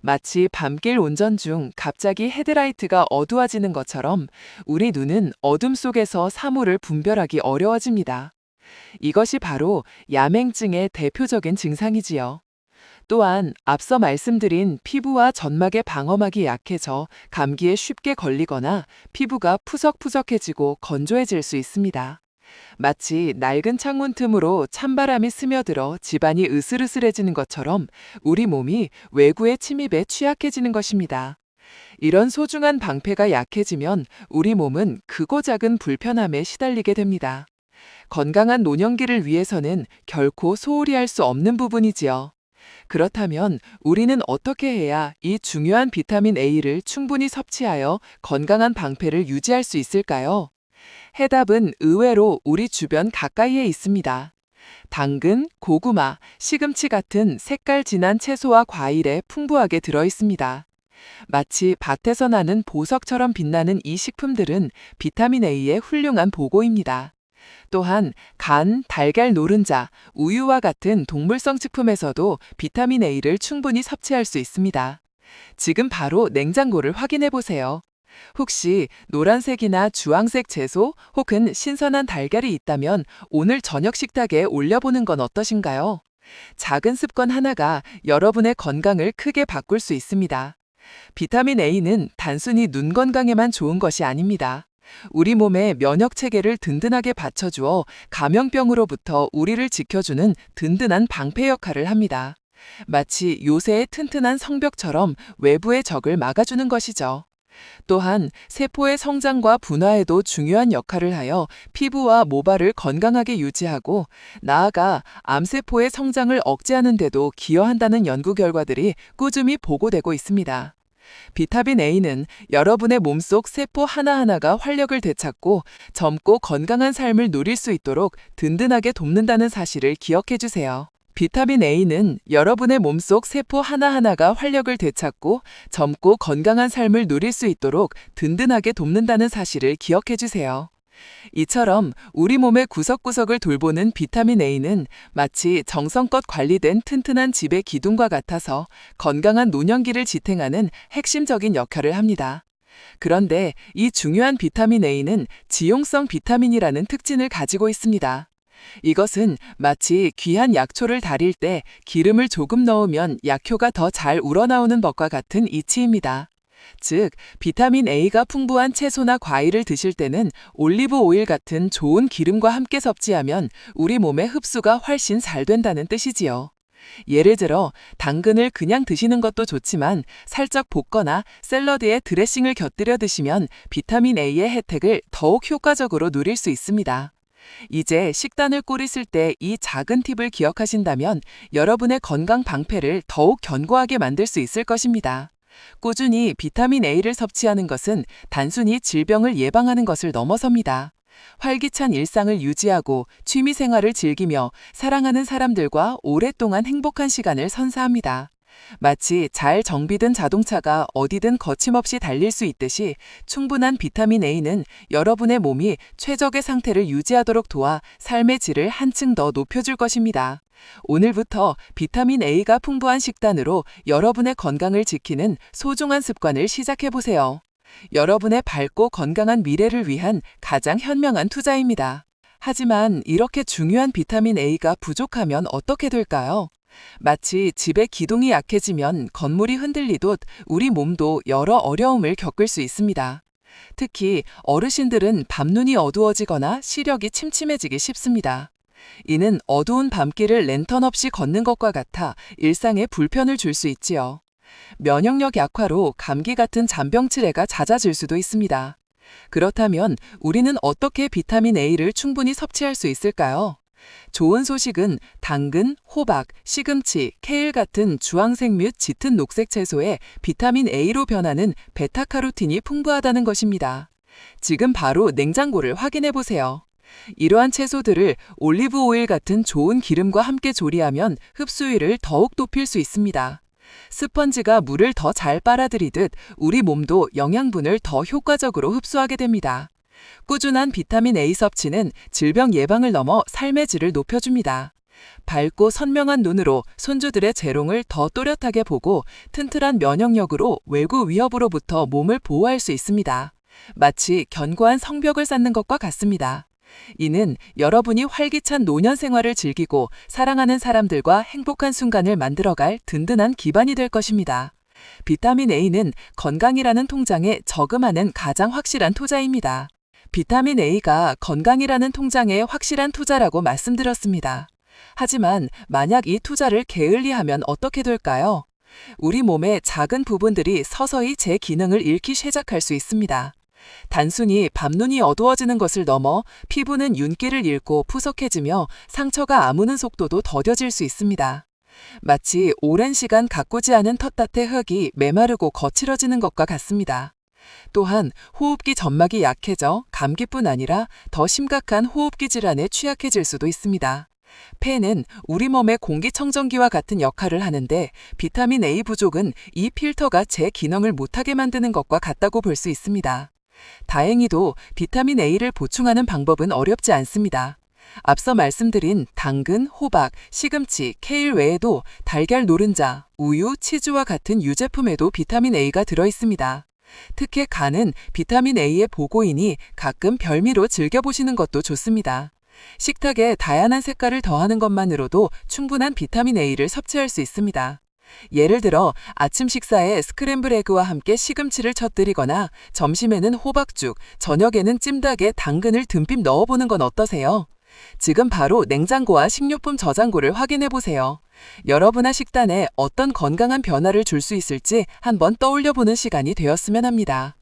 마치 밤길 운전 중 갑자기 헤드라이트가 어두워지는 것처럼 우리 눈은 어둠 속에서 사물을 분별하기 어려워집니다. 이것이 바로 야맹증의 대표적인 증상이지요. 또한 앞서 말씀드린 피부와 점막의 방어막이 약해져 감기에 쉽게 걸리거나 피부가 푸석푸석해지고 건조해질 수 있습니다. 마치 낡은 창문 틈으로 찬바람이 스며들어 집안이 으슬으슬해지는 것처럼 우리 몸이 외구의 침입에 취약해지는 것입니다. 이런 소중한 방패가 약해지면 우리 몸은 크고 작은 불편함에 시달리게 됩니다. 건강한 노년기를 위해서는 결코 소홀히 할 수 없는 부분이지요. 그렇다면 우리는 어떻게 해야 이 중요한 비타민 A를 충분히 섭취하여 건강한 방패를 유지할 수 있을까요? 해답은 의외로 우리 주변 가까이에 있습니다. 당근, 고구마, 시금치 같은 색깔 진한 채소와 과일에 풍부하게 들어 있습니다. 마치 밭에서 나는 보석처럼 빛나는 이 식품들은 비타민 A의 훌륭한 보고입니다. 또한 간, 달걀 노른자, 우유와 같은 동물성 식품에서도 비타민 A를 충분히 섭취할 수 있습니다. 지금 바로 냉장고를 확인해 보세요. 혹시 노란색이나 주황색 채소 혹은 신선한 달걀이 있다면 오늘 저녁 식탁에 올려보는 건 어떠신가요? 작은 습관 하나가 여러분의 건강을 크게 바꿀 수 있습니다. 비타민 A는 단순히 눈 건강에만 좋은 것이 아닙니다. 우리 몸의 면역 체계를 든든하게 받쳐주어 감염병으로부터 우리를 지켜주는 든든한 방패 역할을 합니다. 마치 요새의 튼튼한 성벽처럼 외부의 적을 막아주는 것이죠. 또한 세포의 성장과 분화에도 중요한 역할을 하여 피부와 모발을 건강하게 유지하고 나아가 암세포의 성장을 억제하는 데도 기여한다는 연구 결과들이 꾸준히 보고되고 있습니다. 비타민 A는 여러분의 몸속 세포 하나하나가 활력을 되찾고 젊고 건강한 삶을 누릴 수 있도록 든든하게 돕는다는 사실을 기억해 주세요. 비타민 A는 여러분의 몸속 세포 하나하나가 활력을 되찾고 젊고 건강한 삶을 누릴 수 있도록 든든하게 돕는다는 사실을 기억해 주세요. 이처럼 우리 몸의 구석구석을 돌보는 비타민 A는 마치 정성껏 관리된 튼튼한 집의 기둥과 같아서 건강한 노년기를 지탱하는 핵심적인 역할을 합니다. 그런데 이 중요한 비타민 A는 지용성 비타민이라는 특징을 가지고 있습니다. 이것은 마치 귀한 약초를 달일 때 기름을 조금 넣으면 약효가 더 잘 우러나오는 법과 같은 이치입니다. 즉, 비타민 A가 풍부한 채소나 과일을 드실 때는 올리브 오일 같은 좋은 기름과 함께 섭취하면 우리 몸의 흡수가 훨씬 잘 된다는 뜻이지요. 예를 들어 당근을 그냥 드시는 것도 좋지만 살짝 볶거나 샐러드에 드레싱을 곁들여 드시면 비타민 A의 혜택을 더욱 효과적으로 누릴 수 있습니다. 이제 식단을 꾸리실 때 이 작은 팁을 기억하신다면 여러분의 건강 방패를 더욱 견고하게 만들 수 있을 것입니다. 꾸준히 비타민 A를 섭취하는 것은 단순히 질병을 예방하는 것을 넘어섭니다. 활기찬 일상을 유지하고 취미 생활을 즐기며 사랑하는 사람들과 오랫동안 행복한 시간을 선사합니다. 마치 잘 정비된 자동차가 어디든 거침없이 달릴 수 있듯이 충분한 비타민 A는 여러분의 몸이 최적의 상태를 유지하도록 도와 삶의 질을 한층 더 높여줄 것입니다. 오늘부터 비타민 A가 풍부한 식단으로 여러분의 건강을 지키는 소중한 습관을 시작해보세요. 여러분의 밝고 건강한 미래를 위한 가장 현명한 투자입니다. 하지만 이렇게 중요한 비타민 A가 부족하면 어떻게 될까요? 마치 집의 기둥이 약해지면 건물이 흔들리듯 우리 몸도 여러 어려움을 겪을 수 있습니다. 특히 어르신들은 밤눈이 어두워지거나 시력이 침침해지기 쉽습니다. 이는 어두운 밤길을 랜턴 없이 걷는 것과 같아 일상에 불편을 줄 수 있지요. 면역력 약화로 감기 같은 잔병치레가 잦아질 수도 있습니다. 그렇다면 우리는 어떻게 비타민 A를 충분히 섭취할 수 있을까요? 좋은 소식은 당근, 호박, 시금치, 케일 같은 주황색 및 짙은 녹색 채소에 비타민 A로 변하는 베타카로틴이 풍부하다는 것입니다. 지금 바로 냉장고를 확인해 보세요. 이러한 채소들을 올리브 오일 같은 좋은 기름과 함께 조리하면 흡수율을 더욱 높일 수 있습니다. 스펀지가 물을 더 잘 빨아들이듯 우리 몸도 영양분을 더 효과적으로 흡수하게 됩니다. 꾸준한 비타민 A 섭취는 질병 예방을 넘어 삶의 질을 높여줍니다. 밝고 선명한 눈으로 손주들의 재롱을 더 또렷하게 보고 튼튼한 면역력으로 외부 위협으로부터 몸을 보호할 수 있습니다. 마치 견고한 성벽을 쌓는 것과 같습니다. 이는 여러분이 활기찬 노년 생활을 즐기고 사랑하는 사람들과 행복한 순간을 만들어갈 든든한 기반이 될 것입니다. 비타민 A는 건강이라는 통장에 저금하는 가장 확실한 투자입니다. 비타민 A가 건강이라는 통장에 확실한 투자라고 말씀드렸습니다. 하지만 만약 이 투자를 게을리하면 어떻게 될까요? 우리 몸의 작은 부분들이 서서히 제 기능을 잃기 시작할 수 있습니다. 단순히 밤눈이 어두워지는 것을 넘어 피부는 윤기를 잃고 푸석해지며 상처가 아무는 속도도 더뎌질 수 있습니다. 마치 오랜 시간 가꾸지 않은 텃밭의 흙이 메마르고 거칠어지는 것과 같습니다. 또한 호흡기 점막이 약해져 감기뿐 아니라 더 심각한 호흡기 질환에 취약해질 수도 있습니다. 폐는 우리 몸의 공기청정기와 같은 역할을 하는데 비타민 A 부족은 이 필터가 제 기능을 못하게 만드는 것과 같다고 볼 수 있습니다. 다행히도 비타민 A를 보충하는 방법은 어렵지 않습니다. 앞서 말씀드린 당근, 호박, 시금치, 케일 외에도 달걀 노른자, 우유, 치즈와 같은 유제품에도 비타민 A가 들어있습니다. 특히 간은 비타민 A의 보고이니 가끔 별미로 즐겨보시는 것도 좋습니다. 식탁에 다양한 색깔을 더하는 것만으로도 충분한 비타민 A를 섭취할 수 있습니다. 예를 들어 아침 식사에 스크램블 에그와 함께 시금치를 쳐드리거나 점심에는 호박죽, 저녁에는 찜닭에 당근을 듬뿍 넣어보는 건 어떠세요? 지금 바로 냉장고와 식료품 저장고를 확인해 보세요. 여러분의 식단에 어떤 건강한 변화를 줄 수 있을지 한번 떠올려보는 시간이 되었으면 합니다.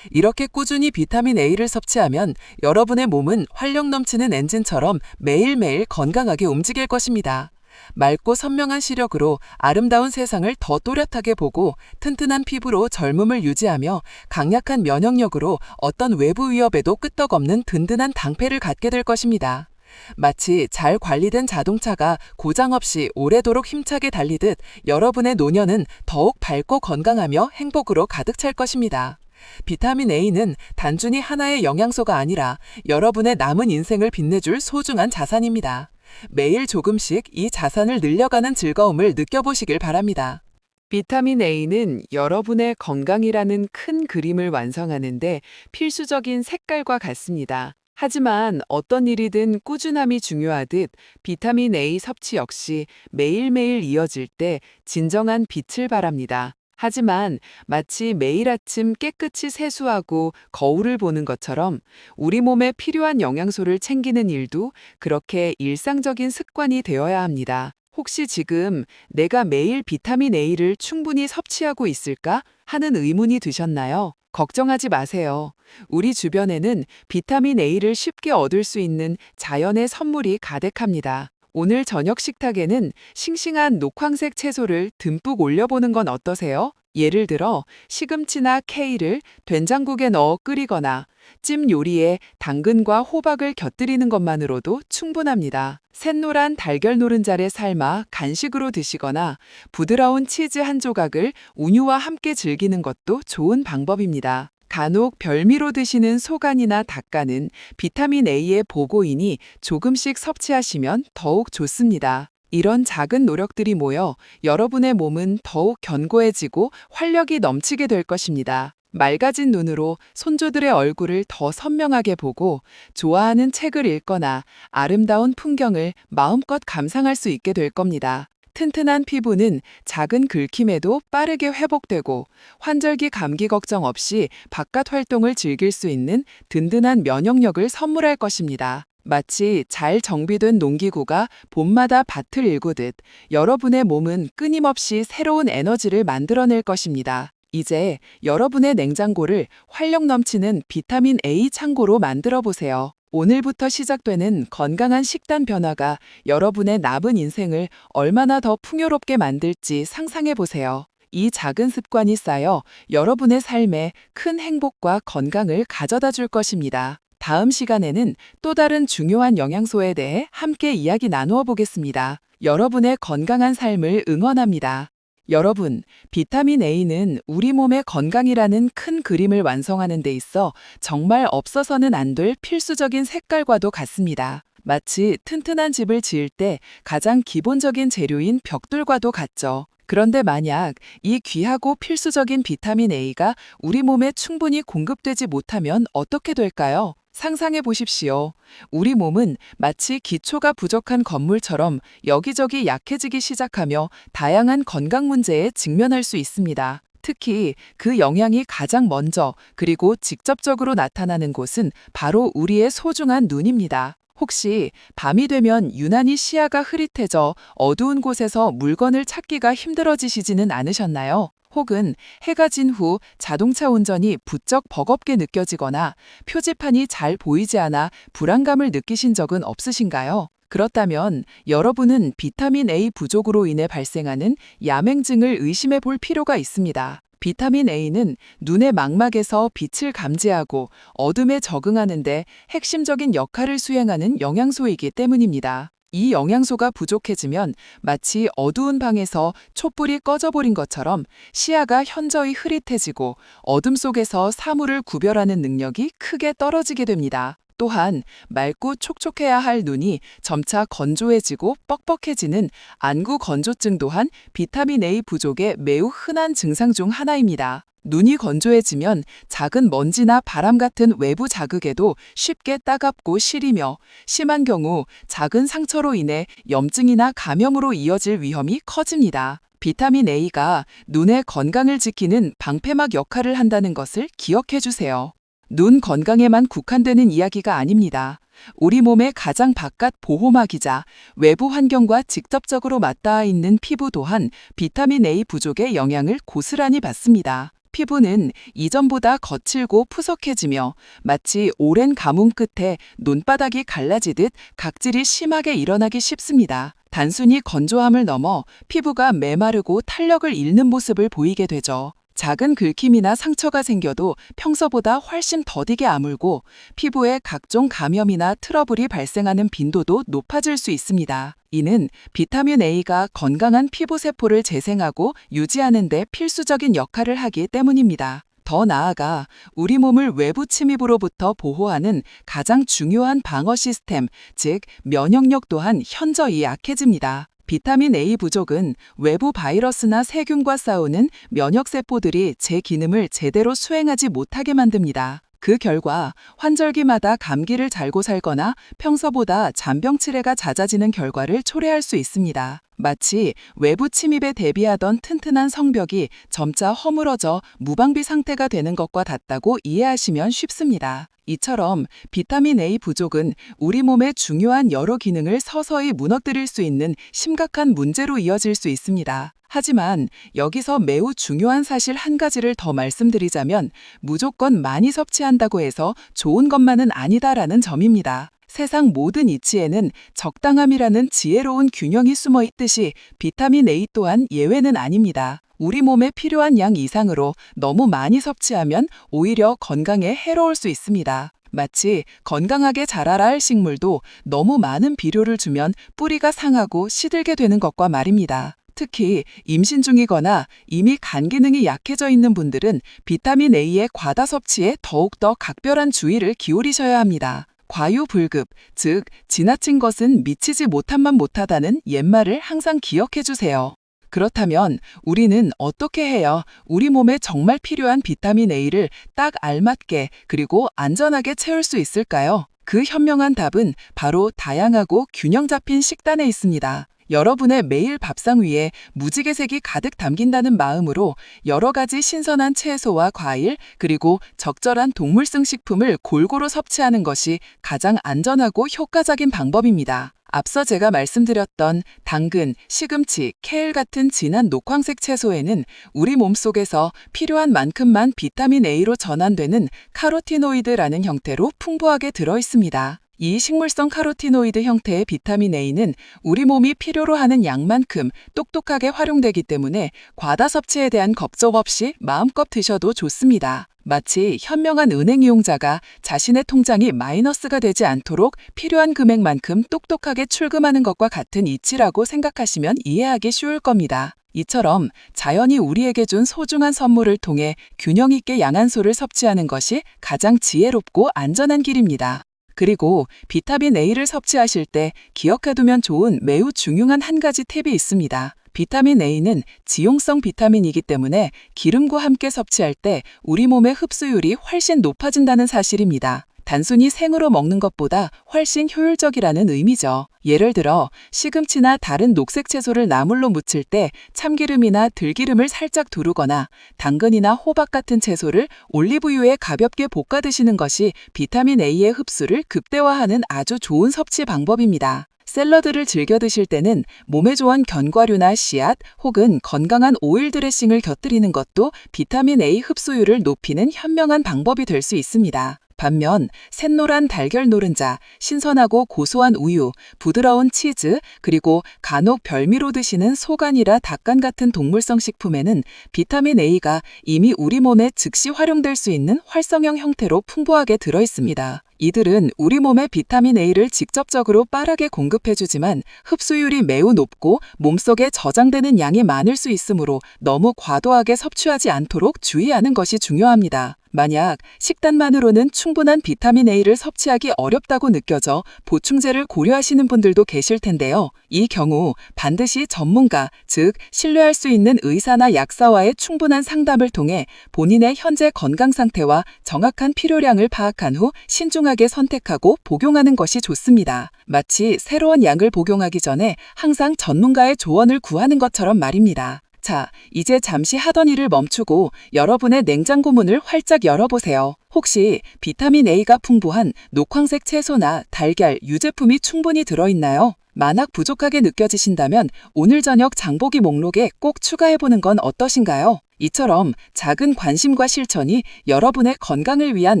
이렇게 꾸준히 비타민 A를 섭취하면 여러분의 몸은 활력 넘치는 엔진처럼 매일매일 건강하게 움직일 것입니다. 맑고 선명한 시력으로 아름다운 세상을 더 또렷하게 보고 튼튼한 피부로 젊음을 유지하며 강력한 면역력으로 어떤 외부 위협에도 끄떡없는 든든한 당패를 갖게 될 것입니다. 마치 잘 관리된 자동차가 고장 없이 오래도록 힘차게 달리듯 여러분의 노년은 더욱 밝고 건강하며 행복으로 가득 찰 것입니다. 비타민 A는 단순히 하나의 영양소가 아니라 여러분의 남은 인생을 빛내줄 소중한 자산입니다. 매일 조금씩 이 자산을 늘려가는 즐거움을 느껴보시길 바랍니다. 비타민 A는 여러분의 건강이라는 큰 그림을 완성하는데 필수적인 색깔과 같습니다. 하지만 어떤 일이든 꾸준함이 중요하듯 비타민 A 섭취 역시 매일매일 이어질 때 진정한 빛을 발합니다. 하지만 마치 매일 아침 깨끗이 세수하고 거울을 보는 것처럼 우리 몸에 필요한 영양소를 챙기는 일도 그렇게 일상적인 습관이 되어야 합니다. 혹시 지금 내가 매일 비타민 A를 충분히 섭취하고 있을까 하는 의문이 드셨나요? 걱정하지 마세요. 우리 주변에는 비타민 A를 쉽게 얻을 수 있는 자연의 선물이 가득합니다. 오늘 저녁 식탁에는 싱싱한 녹황색 채소를 듬뿍 올려보는 건 어떠세요? 예를 들어 시금치나 케일을 된장국에 넣어 끓이거나 찜 요리에 당근과 호박을 곁들이는 것만으로도 충분합니다. 샛노란 달걀 노른자를 삶아 간식으로 드시거나 부드러운 치즈 한 조각을 우유와 함께 즐기는 것도 좋은 방법입니다. 간혹 별미로 드시는 소간이나 닭간은 비타민 A의 보고이니 조금씩 섭취하시면 더욱 좋습니다. 이런 작은 노력들이 모여 여러분의 몸은 더욱 견고해지고 활력이 넘치게 될 것입니다. 맑아진 눈으로 손주들의 얼굴을 더 선명하게 보고 좋아하는 책을 읽거나 아름다운 풍경을 마음껏 감상할 수 있게 될 겁니다. 튼튼한 피부는 작은 긁힘에도 빠르게 회복되고 환절기 감기 걱정 없이 바깥 활동을 즐길 수 있는 든든한 면역력을 선물할 것입니다. 마치 잘 정비된 농기구가 봄마다 밭을 일구듯 여러분의 몸은 끊임없이 새로운 에너지를 만들어낼 것입니다. 이제 여러분의 냉장고를 활력 넘치는 비타민 A 창고로 만들어 보세요. 오늘부터 시작되는 건강한 식단 변화가 여러분의 남은 인생을 얼마나 더 풍요롭게 만들지 상상해 보세요. 이 작은 습관이 쌓여 여러분의 삶에 큰 행복과 건강을 가져다 줄 것입니다. 다음 시간에는 또 다른 중요한 영양소에 대해 함께 이야기 나누어 보겠습니다. 여러분의 건강한 삶을 응원합니다. 여러분, 비타민 A는 우리 몸의 건강이라는 큰 그림을 완성하는 데 있어 정말 없어서는 안 될 필수적인 색깔과도 같습니다. 마치 튼튼한 집을 지을 때 가장 기본적인 재료인 벽돌과도 같죠. 그런데 만약 이 귀하고 필수적인 비타민 A가 우리 몸에 충분히 공급되지 못하면 어떻게 될까요? 상상해 보십시오. 우리 몸은 마치 기초가 부족한 건물처럼 여기저기 약해지기 시작하며 다양한 건강 문제에 직면할 수 있습니다. 특히 그 영향이 가장 먼저 그리고 직접적으로 나타나는 곳은 바로 우리의 소중한 눈입니다. 혹시 밤이 되면 유난히 시야가 흐릿해져 어두운 곳에서 물건을 찾기가 힘들어지시지는 않으셨나요? 혹은 해가 진 후 자동차 운전이 부쩍 버겁게 느껴지거나 표지판이 잘 보이지 않아 불안감을 느끼신 적은 없으신가요? 그렇다면 여러분은 비타민 A 부족으로 인해 발생하는 야맹증을 의심해 볼 필요가 있습니다. 비타민 A는 눈의 망막에서 빛을 감지하고 어둠에 적응하는 데 핵심적인 역할을 수행하는 영양소이기 때문입니다. 이 영양소가 부족해지면 마치 어두운 방에서 촛불이 꺼져버린 것처럼 시야가 현저히 흐릿해지고 어둠 속에서 사물을 구별하는 능력이 크게 떨어지게 됩니다. 또한 맑고 촉촉해야 할 눈이 점차 건조해지고 뻑뻑해지는 안구 건조증 또한 비타민 A 부족의 매우 흔한 증상 중 하나입니다. 눈이 건조해지면 작은 먼지나 바람 같은 외부 자극에도 쉽게 따갑고 시리며 심한 경우 작은 상처로 인해 염증이나 감염으로 이어질 위험이 커집니다. 비타민 A가 눈의 건강을 지키는 방패막 역할을 한다는 것을 기억해 주세요. 눈 건강에만 국한되는 이야기가 아닙니다. 우리 몸의 가장 바깥 보호막이자 외부 환경과 직접적으로 맞닿아 있는 피부 또한 비타민 A 부족의 영향을 고스란히 받습니다. 피부는 이전보다 거칠고 푸석해지며 마치 오랜 가뭄 끝에 논바닥이 갈라지듯 각질이 심하게 일어나기 쉽습니다. 단순히 건조함을 넘어 피부가 메마르고 탄력을 잃는 모습을 보이게 되죠. 작은 긁힘이나 상처가 생겨도 평소보다 훨씬 더디게 아물고 피부에 각종 감염이나 트러블이 발생하는 빈도도 높아질 수 있습니다. 이는 비타민 A가 건강한 피부 세포를 재생하고 유지하는 데 필수적인 역할을 하기 때문입니다. 더 나아가 우리 몸을 외부 침입으로부터 보호하는 가장 중요한 방어 시스템, 즉 면역력 또한 현저히 약해집니다. 비타민 A 부족은 외부 바이러스나 세균과 싸우는 면역세포들이 제 기능을 제대로 수행하지 못하게 만듭니다. 그 결과 환절기마다 감기를 달고 살거나 평소보다 잔병 치레가 잦아지는 결과를 초래할 수 있습니다. 마치 외부 침입에 대비하던 튼튼한 성벽이 점차 허물어져 무방비 상태가 되는 것과 같다고 이해하시면 쉽습니다. 이처럼 비타민 A 부족은 우리 몸의 중요한 여러 기능을 서서히 무너뜨릴 수 있는 심각한 문제로 이어질 수 있습니다. 하지만 여기서 매우 중요한 사실 한 가지를 더 말씀드리자면 무조건 많이 섭취한다고 해서 좋은 것만은 아니다라는 점입니다. 세상 모든 이치에는 적당함이라는 지혜로운 균형이 숨어 있듯이 비타민 A 또한 예외는 아닙니다. 우리 몸에 필요한 양 이상으로 너무 많이 섭취하면 오히려 건강에 해로울 수 있습니다. 마치 건강하게 자라라 할 식물도 너무 많은 비료를 주면 뿌리가 상하고 시들게 되는 것과 말입니다. 특히 임신 중이거나 이미 간 기능이 약해져 있는 분들은 비타민 A의 과다 섭취에 더욱더 각별한 주의를 기울이셔야 합니다. 과유불급, 즉 지나친 것은 미치지 못함만 못하다는 옛말을 항상 기억해 주세요. 그렇다면 우리는 어떻게 해야 우리 몸에 정말 필요한 비타민 A를 딱 알맞게 그리고 안전하게 채울 수 있을까요? 그 현명한 답은 바로 다양하고 균형 잡힌 식단에 있습니다. 여러분의 매일 밥상 위에 무지개색이 가득 담긴다는 마음으로 여러 가지 신선한 채소와 과일, 그리고 적절한 동물성 식품을 골고루 섭취하는 것이 가장 안전하고 효과적인 방법입니다. 앞서 제가 말씀드렸던 당근, 시금치, 케일 같은 진한 녹황색 채소에는 우리 몸속에서 필요한 만큼만 비타민 A로 전환되는 카로티노이드라는 형태로 풍부하게 들어 있습니다. 이 식물성 카로티노이드 형태의 비타민 A는 우리 몸이 필요로 하는 양만큼 똑똑하게 활용되기 때문에 과다 섭취에 대한 걱정 없이 마음껏 드셔도 좋습니다. 마치 현명한 은행 이용자가 자신의 통장이 마이너스가 되지 않도록 필요한 금액만큼 똑똑하게 출금하는 것과 같은 이치라고 생각하시면 이해하기 쉬울 겁니다. 이처럼 자연이 우리에게 준 소중한 선물을 통해 균형 있게 양한소를 섭취하는 것이 가장 지혜롭고 안전한 길입니다. 그리고 비타민 A를 섭취하실 때 기억해두면 좋은 매우 중요한 한 가지 팁이 있습니다. 비타민 A는 지용성 비타민이기 때문에 기름과 함께 섭취할 때 우리 몸의 흡수율이 훨씬 높아진다는 사실입니다. 단순히 생으로 먹는 것보다 훨씬 효율적이라는 의미죠. 예를 들어 시금치나 다른 녹색 채소를 나물로 무칠 때 참기름이나 들기름을 살짝 두르거나 당근이나 호박 같은 채소를 올리브유에 가볍게 볶아 드시는 것이 비타민 A의 흡수를 극대화하는 아주 좋은 섭취 방법입니다. 샐러드를 즐겨 드실 때는 몸에 좋은 견과류나 씨앗 혹은 건강한 오일 드레싱을 곁들이는 것도 비타민 A 흡수율을 높이는 현명한 방법이 될 수 있습니다. 반면 샛노란 달걀 노른자, 신선하고 고소한 우유, 부드러운 치즈, 그리고 간혹 별미로 드시는 소간이라 닭간 같은 동물성 식품에는 비타민 A가 이미 우리 몸에 즉시 활용될 수 있는 활성형 형태로 풍부하게 들어 있습니다. 이들은 우리 몸에 비타민 A를 직접적으로 빠르게 공급해주지만 흡수율이 매우 높고 몸속에 저장되는 양이 많을 수 있으므로 너무 과도하게 섭취하지 않도록 주의하는 것이 중요합니다. 만약 식단만으로는 충분한 비타민 A를 섭취하기 어렵다고 느껴져 보충제를 고려하시는 분들도 계실 텐데요. 이 경우 반드시 전문가, 즉 신뢰할 수 있는 의사나 약사와의 충분한 상담을 통해 본인의 현재 건강 상태와 정확한 필요량을 파악한 후 신중하게 선택하고 복용하는 것이 좋습니다. 마치 새로운 약을 복용하기 전에 항상 전문가의 조언을 구하는 것처럼 말입니다. 자, 이제 잠시 하던 일을 멈추고 여러분의 냉장고 문을 활짝 열어보세요. 혹시 비타민 A가 풍부한 녹황색 채소나 달걀, 유제품이 충분히 들어있나요? 만약 부족하게 느껴지신다면 오늘 저녁 장보기 목록에 꼭 추가해보는 건 어떠신가요? 이처럼 작은 관심과 실천이 여러분의 건강을 위한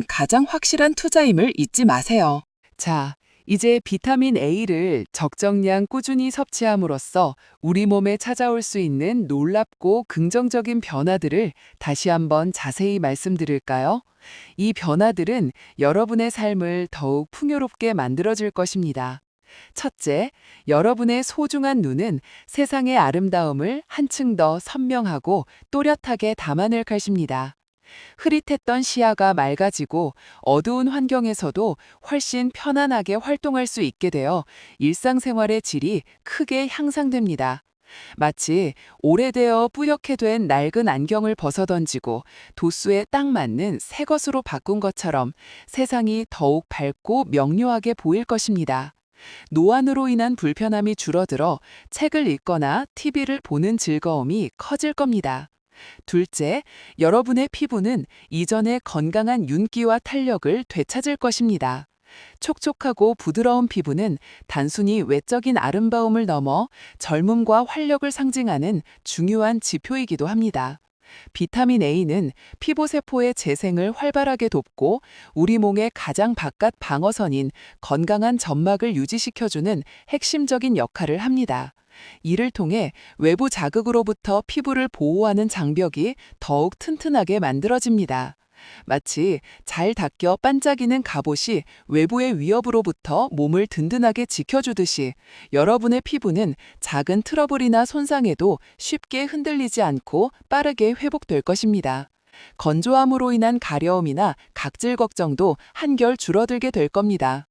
가장 확실한 투자임을 잊지 마세요. 자, 이제 비타민 A를 적정량 꾸준히 섭취함으로써 우리 몸에 찾아올 수 있는 놀랍고 긍정적인 변화들을 다시 한번 자세히 말씀드릴까요? 이 변화들은 여러분의 삶을 더욱 풍요롭게 만들어줄 것입니다. 첫째, 여러분의 소중한 눈은 세상의 아름다움을 한층 더 선명하고 또렷하게 담아낼 것입니다. 흐릿했던 시야가 맑아지고 어두운 환경에서도 훨씬 편안하게 활동할 수 있게 되어 일상생활의 질이 크게 향상됩니다. 마치 오래되어 뿌옇게 된 낡은 안경을 벗어던지고 도수에 딱 맞는 새 것으로 바꾼 것처럼 세상이 더욱 밝고 명료하게 보일 것입니다. 노안으로 인한 불편함이 줄어들어 책을 읽거나 TV를 보는 즐거움이 커질 겁니다. 둘째, 여러분의 피부는 이전의 건강한 윤기와 탄력을 되찾을 것입니다. 촉촉하고 부드러운 피부는 단순히 외적인 아름다움을 넘어 젊음과 활력을 상징하는 중요한 지표이기도 합니다. 비타민 A는 피부세포의 재생을 활발하게 돕고 우리 몸의 가장 바깥 방어선인 건강한 점막을 유지시켜주는 핵심적인 역할을 합니다. 이를 통해 외부 자극으로부터 피부를 보호하는 장벽이 더욱 튼튼하게 만들어집니다. 마치 잘 닦여 반짝이는 갑옷이 외부의 위협으로부터 몸을 든든하게 지켜주듯이 여러분의 피부는 작은 트러블이나 손상에도 쉽게 흔들리지 않고 빠르게 회복될 것입니다. 건조함으로 인한 가려움이나 각질 걱정도 한결 줄어들게 될 겁니다.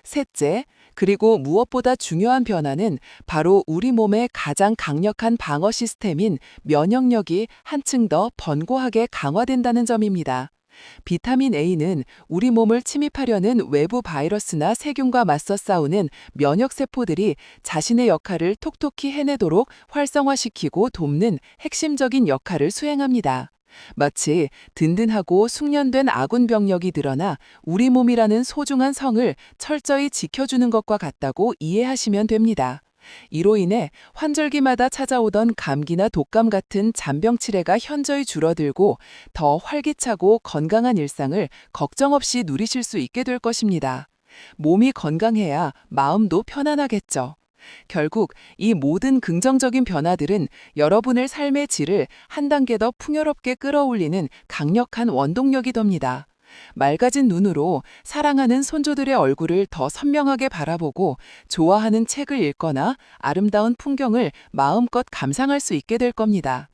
셋째, 그리고 무엇보다 중요한 변화는 바로 우리 몸의 가장 강력한 방어 시스템인 면역력이 한층 더 번고하게 강화된다는 점입니다. 비타민 A는 우리 몸을 침입하려는 외부 바이러스나 세균과 맞서 싸우는 면역세포들이 자신의 역할을 톡톡히 해내도록 활성화시키고 돕는 핵심적인 역할을 수행합니다. 마치 든든하고 숙련된 아군 병력이 드러나 우리 몸이라는 소중한 성을 철저히 지켜주는 것과 같다고 이해하시면 됩니다. 이로 인해 환절기마다 찾아오던 감기나 독감 같은 잔병 치레가 현저히 줄어들고 더 활기차고 건강한 일상을 걱정 없이 누리실 수 있게 될 것입니다. 몸이 건강해야 마음도 편안하겠죠. 결국 이 모든 긍정적인 변화들은 여러분의 삶의 질을 한 단계 더 풍요롭게 끌어올리는 강력한 원동력이 됩니다. 맑아진 눈으로 사랑하는 손주들의 얼굴을 더 선명하게 바라보고 좋아하는 책을 읽거나 아름다운 풍경을 마음껏 감상할 수 있게 될 겁니다.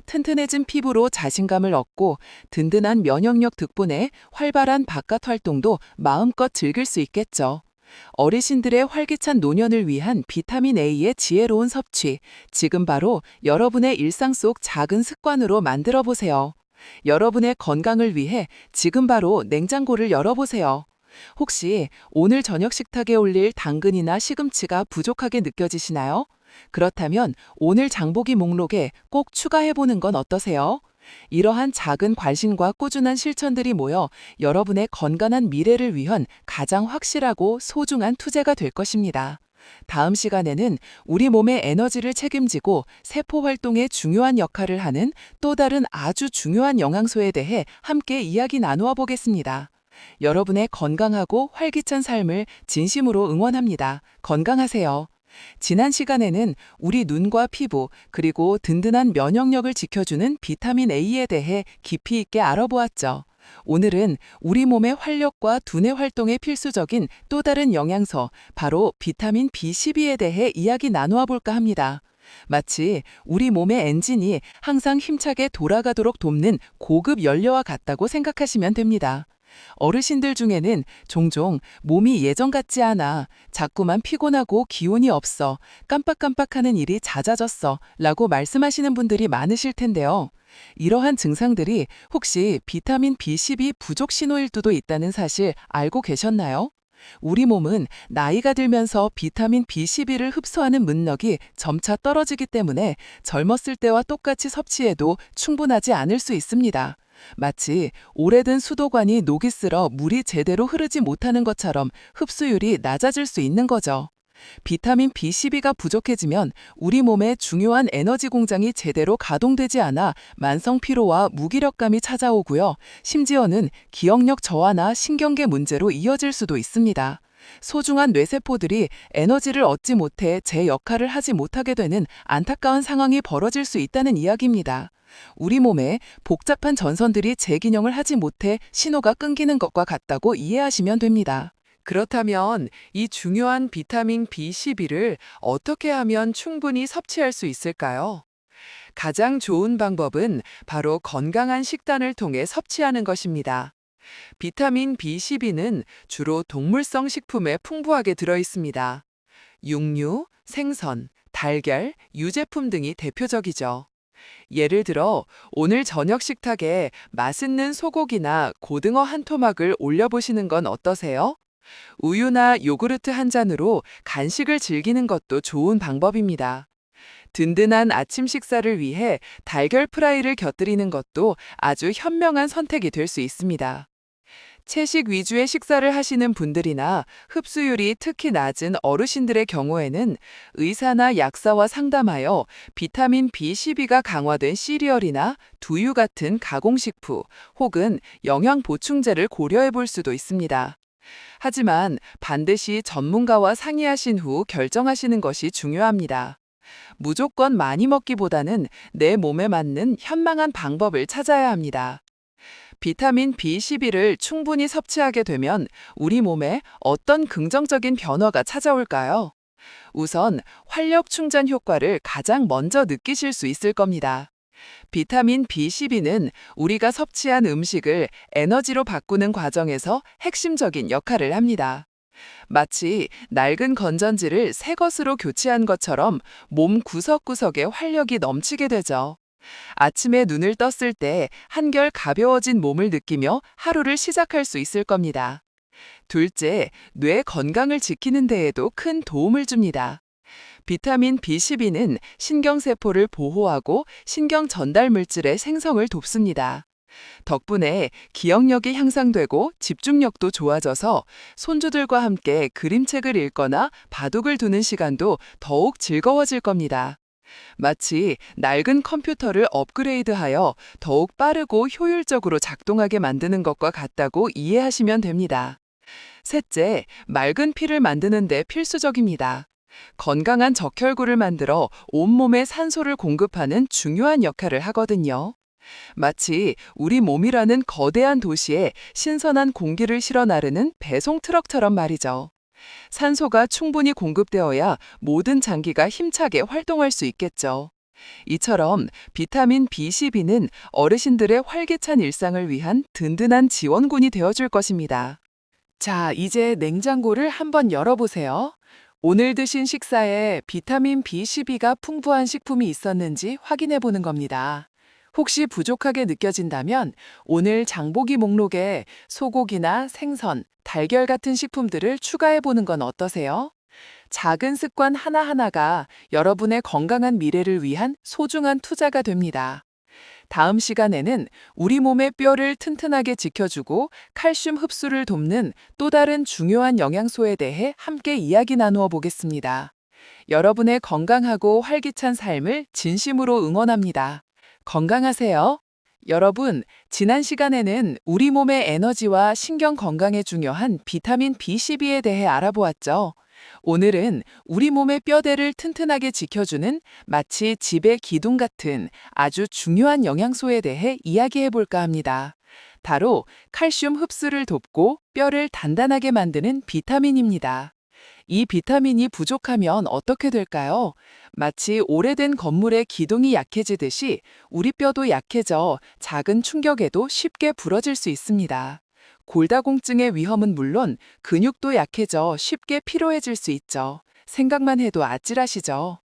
튼튼해진 피부로 자신감을 얻고 든든한 면역력 덕분에 활발한 바깥 활동도 마음껏 즐길 수 있겠죠. 어르신들의 활기찬 노년을 위한 비타민 A의 지혜로운 섭취, 지금 바로 여러분의 일상 속 작은 습관으로 만들어 보세요. 여러분의 건강을 위해 지금 바로 냉장고를 열어보세요. 혹시 오늘 저녁 식탁에 올릴 당근이나 시금치가 부족하게 느껴지시나요? 그렇다면 오늘 장보기 목록에 꼭 추가해보는 건 어떠세요? 이러한 작은 관심과 꾸준한 실천들이 모여 여러분의 건강한 미래를 위한 가장 확실하고 소중한 투자가 될 것입니다. 다음 시간에는 우리 몸의 에너지를 책임지고 세포 활동에 중요한 역할을 하는 또 다른 아주 중요한 영양소에 대해 함께 이야기 나누어 보겠습니다. 여러분의 건강하고 활기찬 삶을 진심으로 응원합니다. 건강하세요. 지난 시간에는 우리 눈과 피부, 그리고 든든한 면역력을 지켜주는 비타민 A에 대해 깊이 있게 알아보았죠. 오늘은 우리 몸의 활력과 두뇌 활동에 필수적인 또 다른 영양소, 바로 비타민 B12에 대해 이야기 나누어 볼까 합니다. 마치 우리 몸의 엔진이 항상 힘차게 돌아가도록 돕는 고급 연료와 같다고 생각하시면 됩니다. 어르신들 중에는 종종 몸이 예전 같지 않아, 자꾸만 피곤하고 기운이 없어, 깜빡깜빡하는 일이 잦아졌어 라고 말씀하시는 분들이 많으실 텐데요. 이러한 증상들이 혹시 비타민 B12 부족 신호일 수도 있다는 사실 알고 계셨나요? 우리 몸은 나이가 들면서 비타민 B12를 흡수하는 능력이 점차 떨어지기 때문에 젊었을 때와 똑같이 섭취해도 충분하지 않을 수 있습니다. 마치 오래된 수도관이 녹이 슬어 물이 제대로 흐르지 못하는 것처럼 흡수율이 낮아질 수 있는 거죠. 비타민 B12가 부족해지면 우리 몸의 중요한 에너지 공장이 제대로 가동되지 않아 만성 피로와 무기력감이 찾아오고요. 심지어는 기억력 저하나 신경계 문제로 이어질 수도 있습니다. 소중한 뇌세포들이 에너지를 얻지 못해 제 역할을 하지 못하게 되는 안타까운 상황이 벌어질 수 있다는 이야기입니다. 우리 몸에 복잡한 전선들이 재기능을 하지 못해 신호가 끊기는 것과 같다고 이해하시면 됩니다. 그렇다면 이 중요한 비타민 B12를 어떻게 하면 충분히 섭취할 수 있을까요? 가장 좋은 방법은 바로 건강한 식단을 통해 섭취하는 것입니다. 비타민 B12는 주로 동물성 식품에 풍부하게 들어 있습니다. 육류, 생선, 달걀, 유제품 등이 대표적이죠. 예를 들어 오늘 저녁 식탁에 맛있는 소고기나 고등어 한 토막을 올려보시는 건 어떠세요? 우유나 요구르트 한 잔으로 간식을 즐기는 것도 좋은 방법입니다. 든든한 아침 식사를 위해 달걀 프라이를 곁들이는 것도 아주 현명한 선택이 될 수 있습니다. 채식 위주의 식사를 하시는 분들이나 흡수율이 특히 낮은 어르신들의 경우에는 의사나 약사와 상담하여 비타민 B12가 강화된 시리얼이나 두유 같은 가공식품 혹은 영양 보충제를 고려해 볼 수도 있습니다. 하지만 반드시 전문가와 상의하신 후 결정하시는 것이 중요합니다. 무조건 많이 먹기보다는 내 몸에 맞는 현명한 방법을 찾아야 합니다. 비타민 B12를 충분히 섭취하게 되면 우리 몸에 어떤 긍정적인 변화가 찾아올까요? 우선 활력 충전 효과를 가장 먼저 느끼실 수 있을 겁니다. 비타민 B12는 우리가 섭취한 음식을 에너지로 바꾸는 과정에서 핵심적인 역할을 합니다. 마치 낡은 건전지를 새 것으로 교체한 것처럼 몸 구석구석에 활력이 넘치게 되죠. 아침에 눈을 떴을 때 한결 가벼워진 몸을 느끼며 하루를 시작할 수 있을 겁니다. 둘째, 뇌 건강을 지키는 데에도 큰 도움을 줍니다. 비타민 B12는 신경세포를 보호하고 신경 전달 물질의 생성을 돕습니다. 덕분에 기억력이 향상되고 집중력도 좋아져서 손주들과 함께 그림책을 읽거나 바둑을 두는 시간도 더욱 즐거워질 겁니다. 마치 낡은 컴퓨터를 업그레이드하여 더욱 빠르고 효율적으로 작동하게 만드는 것과 같다고 이해하시면 됩니다. 셋째, 맑은 피를 만드는 데 필수적입니다. 건강한 적혈구를 만들어 온몸에 산소를 공급하는 중요한 역할을 하거든요. 마치 우리 몸이라는 거대한 도시에 신선한 공기를 실어 나르는 배송 트럭처럼 말이죠. 산소가 충분히 공급되어야 모든 장기가 힘차게 활동할 수 있겠죠. 이처럼 비타민 B12는 어르신들의 활기찬 일상을 위한 든든한 지원군이 되어줄 것입니다. 자, 이제 냉장고를 한번 열어보세요. 오늘 드신 식사에 비타민 B12가 풍부한 식품이 있었는지 확인해 보는 겁니다. 혹시 부족하게 느껴진다면 오늘 장보기 목록에 소고기나 생선, 달걀 같은 식품들을 추가해 보는 건 어떠세요? 작은 습관 하나하나가 여러분의 건강한 미래를 위한 소중한 투자가 됩니다. 다음 시간에는 우리 몸의 뼈를 튼튼하게 지켜주고 칼슘 흡수를 돕는 또 다른 중요한 영양소에 대해 함께 이야기 나누어 보겠습니다. 여러분의 건강하고 활기찬 삶을 진심으로 응원합니다. 건강하세요. 여러분, 지난 시간에는 우리 몸의 에너지와 신경 건강에 중요한 비타민 B12에 대해 알아보았죠. 오늘은 우리 몸의 뼈대를 튼튼하게 지켜주는 마치 집의 기둥 같은 아주 중요한 영양소에 대해 이야기해 볼까 합니다. 바로 칼슘 흡수를 돕고 뼈를 단단하게 만드는 비타민입니다. 이 비타민이 부족하면 어떻게 될까요? 마치 오래된 건물의 기둥이 약해지듯이 우리 뼈도 약해져 작은 충격에도 쉽게 부러질 수 있습니다. 골다공증의 위험은 물론 근육도 약해져 쉽게 피로해질 수 있죠. 생각만 해도 아찔하시죠?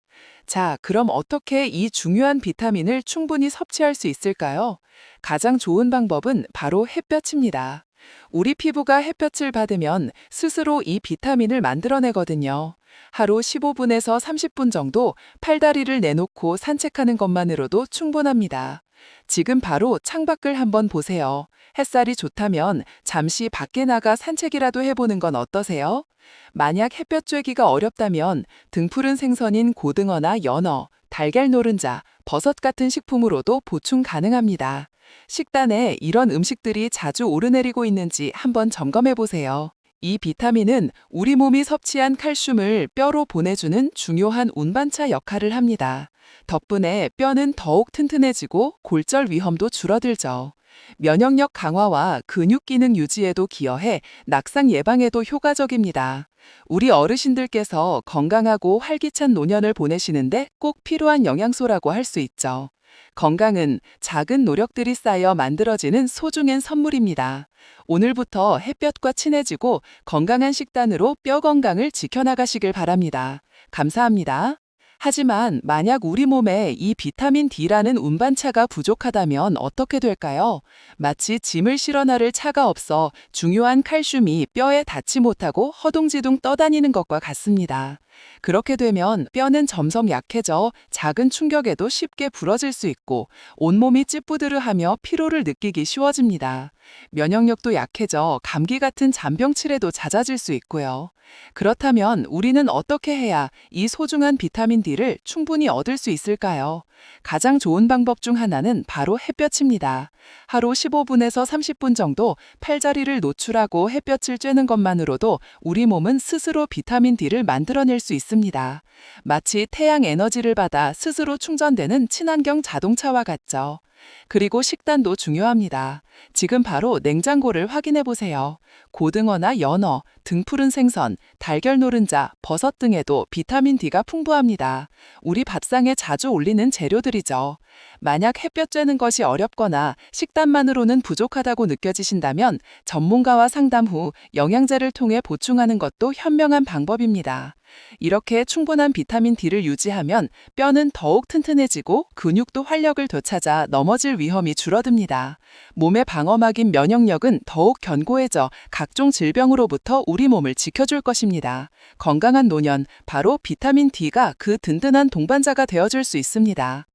자, 그럼 어떻게 이 중요한 비타민을 충분히 섭취할 수 있을까요? 가장 좋은 방법은 바로 햇볕입니다. 우리 피부가 햇볕을 받으면 스스로 이 비타민을 만들어내거든요. 하루 15분에서 30분 정도 팔다리를 내놓고 산책하는 것만으로도 충분합니다. 지금 바로 창밖을 한번 보세요. 햇살이 좋다면 잠시 밖에 나가 산책이라도 해보는 건 어떠세요? 만약 햇볕 쬐기가 어렵다면 등푸른 생선인 고등어나 연어, 달걀 노른자, 버섯 같은 식품으로도 보충 가능합니다. 식단에 이런 음식들이 자주 오르내리고 있는지 한번 점검해 보세요. 이 비타민은 우리 몸이 섭취한 칼슘을 뼈로 보내주는 중요한 운반차 역할을 합니다. 덕분에 뼈는 더욱 튼튼해지고 골절 위험도 줄어들죠. 면역력 강화와 근육 기능 유지에도 기여해 낙상 예방에도 효과적입니다. 우리 어르신들께서 건강하고 활기찬 노년을 보내시는데 꼭 필요한 영양소라고 할 수 있죠. 건강은 작은 노력들이 쌓여 만들어지는 소중한 선물입니다. 오늘부터 햇볕과 친해지고 건강한 식단으로 뼈 건강을 지켜나가시길 바랍니다. 감사합니다. 하지만 만약 우리 몸에 이 비타민 D라는 운반차가 부족하다면 어떻게 될까요? 마치 짐을 실어 나를 차가 없어 중요한 칼슘이 뼈에 닿지 못하고 허둥지둥 떠다니는 것과 같습니다. 그렇게 되면 뼈는 점점 약해져 작은 충격에도 쉽게 부러질 수 있고 온몸이 찌뿌드르하며 피로를 느끼기 쉬워집니다. 면역력도 약해져 감기 같은 잔병치레도 잦아질 수 있고요. 그렇다면 우리는 어떻게 해야 이 소중한 비타민 D를 충분히 얻을 수 있을까요? 가장 좋은 방법 중 하나는 바로 햇볕입니다. 하루 15분에서 30분 정도 팔다리를 노출하고 햇볕을 쬐는 것만으로도 우리 몸은 스스로 비타민 D를 만들어낼 수 있습니다. 마치 태양 에너지를 받아 스스로 충전되는 친환경 자동차와 같죠. 그리고 식단도 중요합니다. 지금 바로 냉장고를 확인해 보세요. 고등어나 연어, 등푸른 생선, 달걀 노른자, 버섯 등에도 비타민 D가 풍부합니다. 우리 밥상에 자주 올리는 재료들이죠. 만약 햇볕 쬐는 것이 어렵거나 식단만으로는 부족하다고 느껴지신다면 전문가와 상담 후 영양제를 통해 보충하는 것도 현명한 방법입니다. 이렇게 충분한 비타민 D를 유지하면 뼈는 더욱 튼튼해지고 근육도 활력을 되찾아 넘어질 위험이 줄어듭니다. 몸의 방어막인 면역력은 더욱 견고해져 각종 질병으로부터 우리 몸을 지켜줄 것입니다. 건강한 노년, 바로 비타민 D가 그 든든한 동반자가 되어줄 수 있습니다.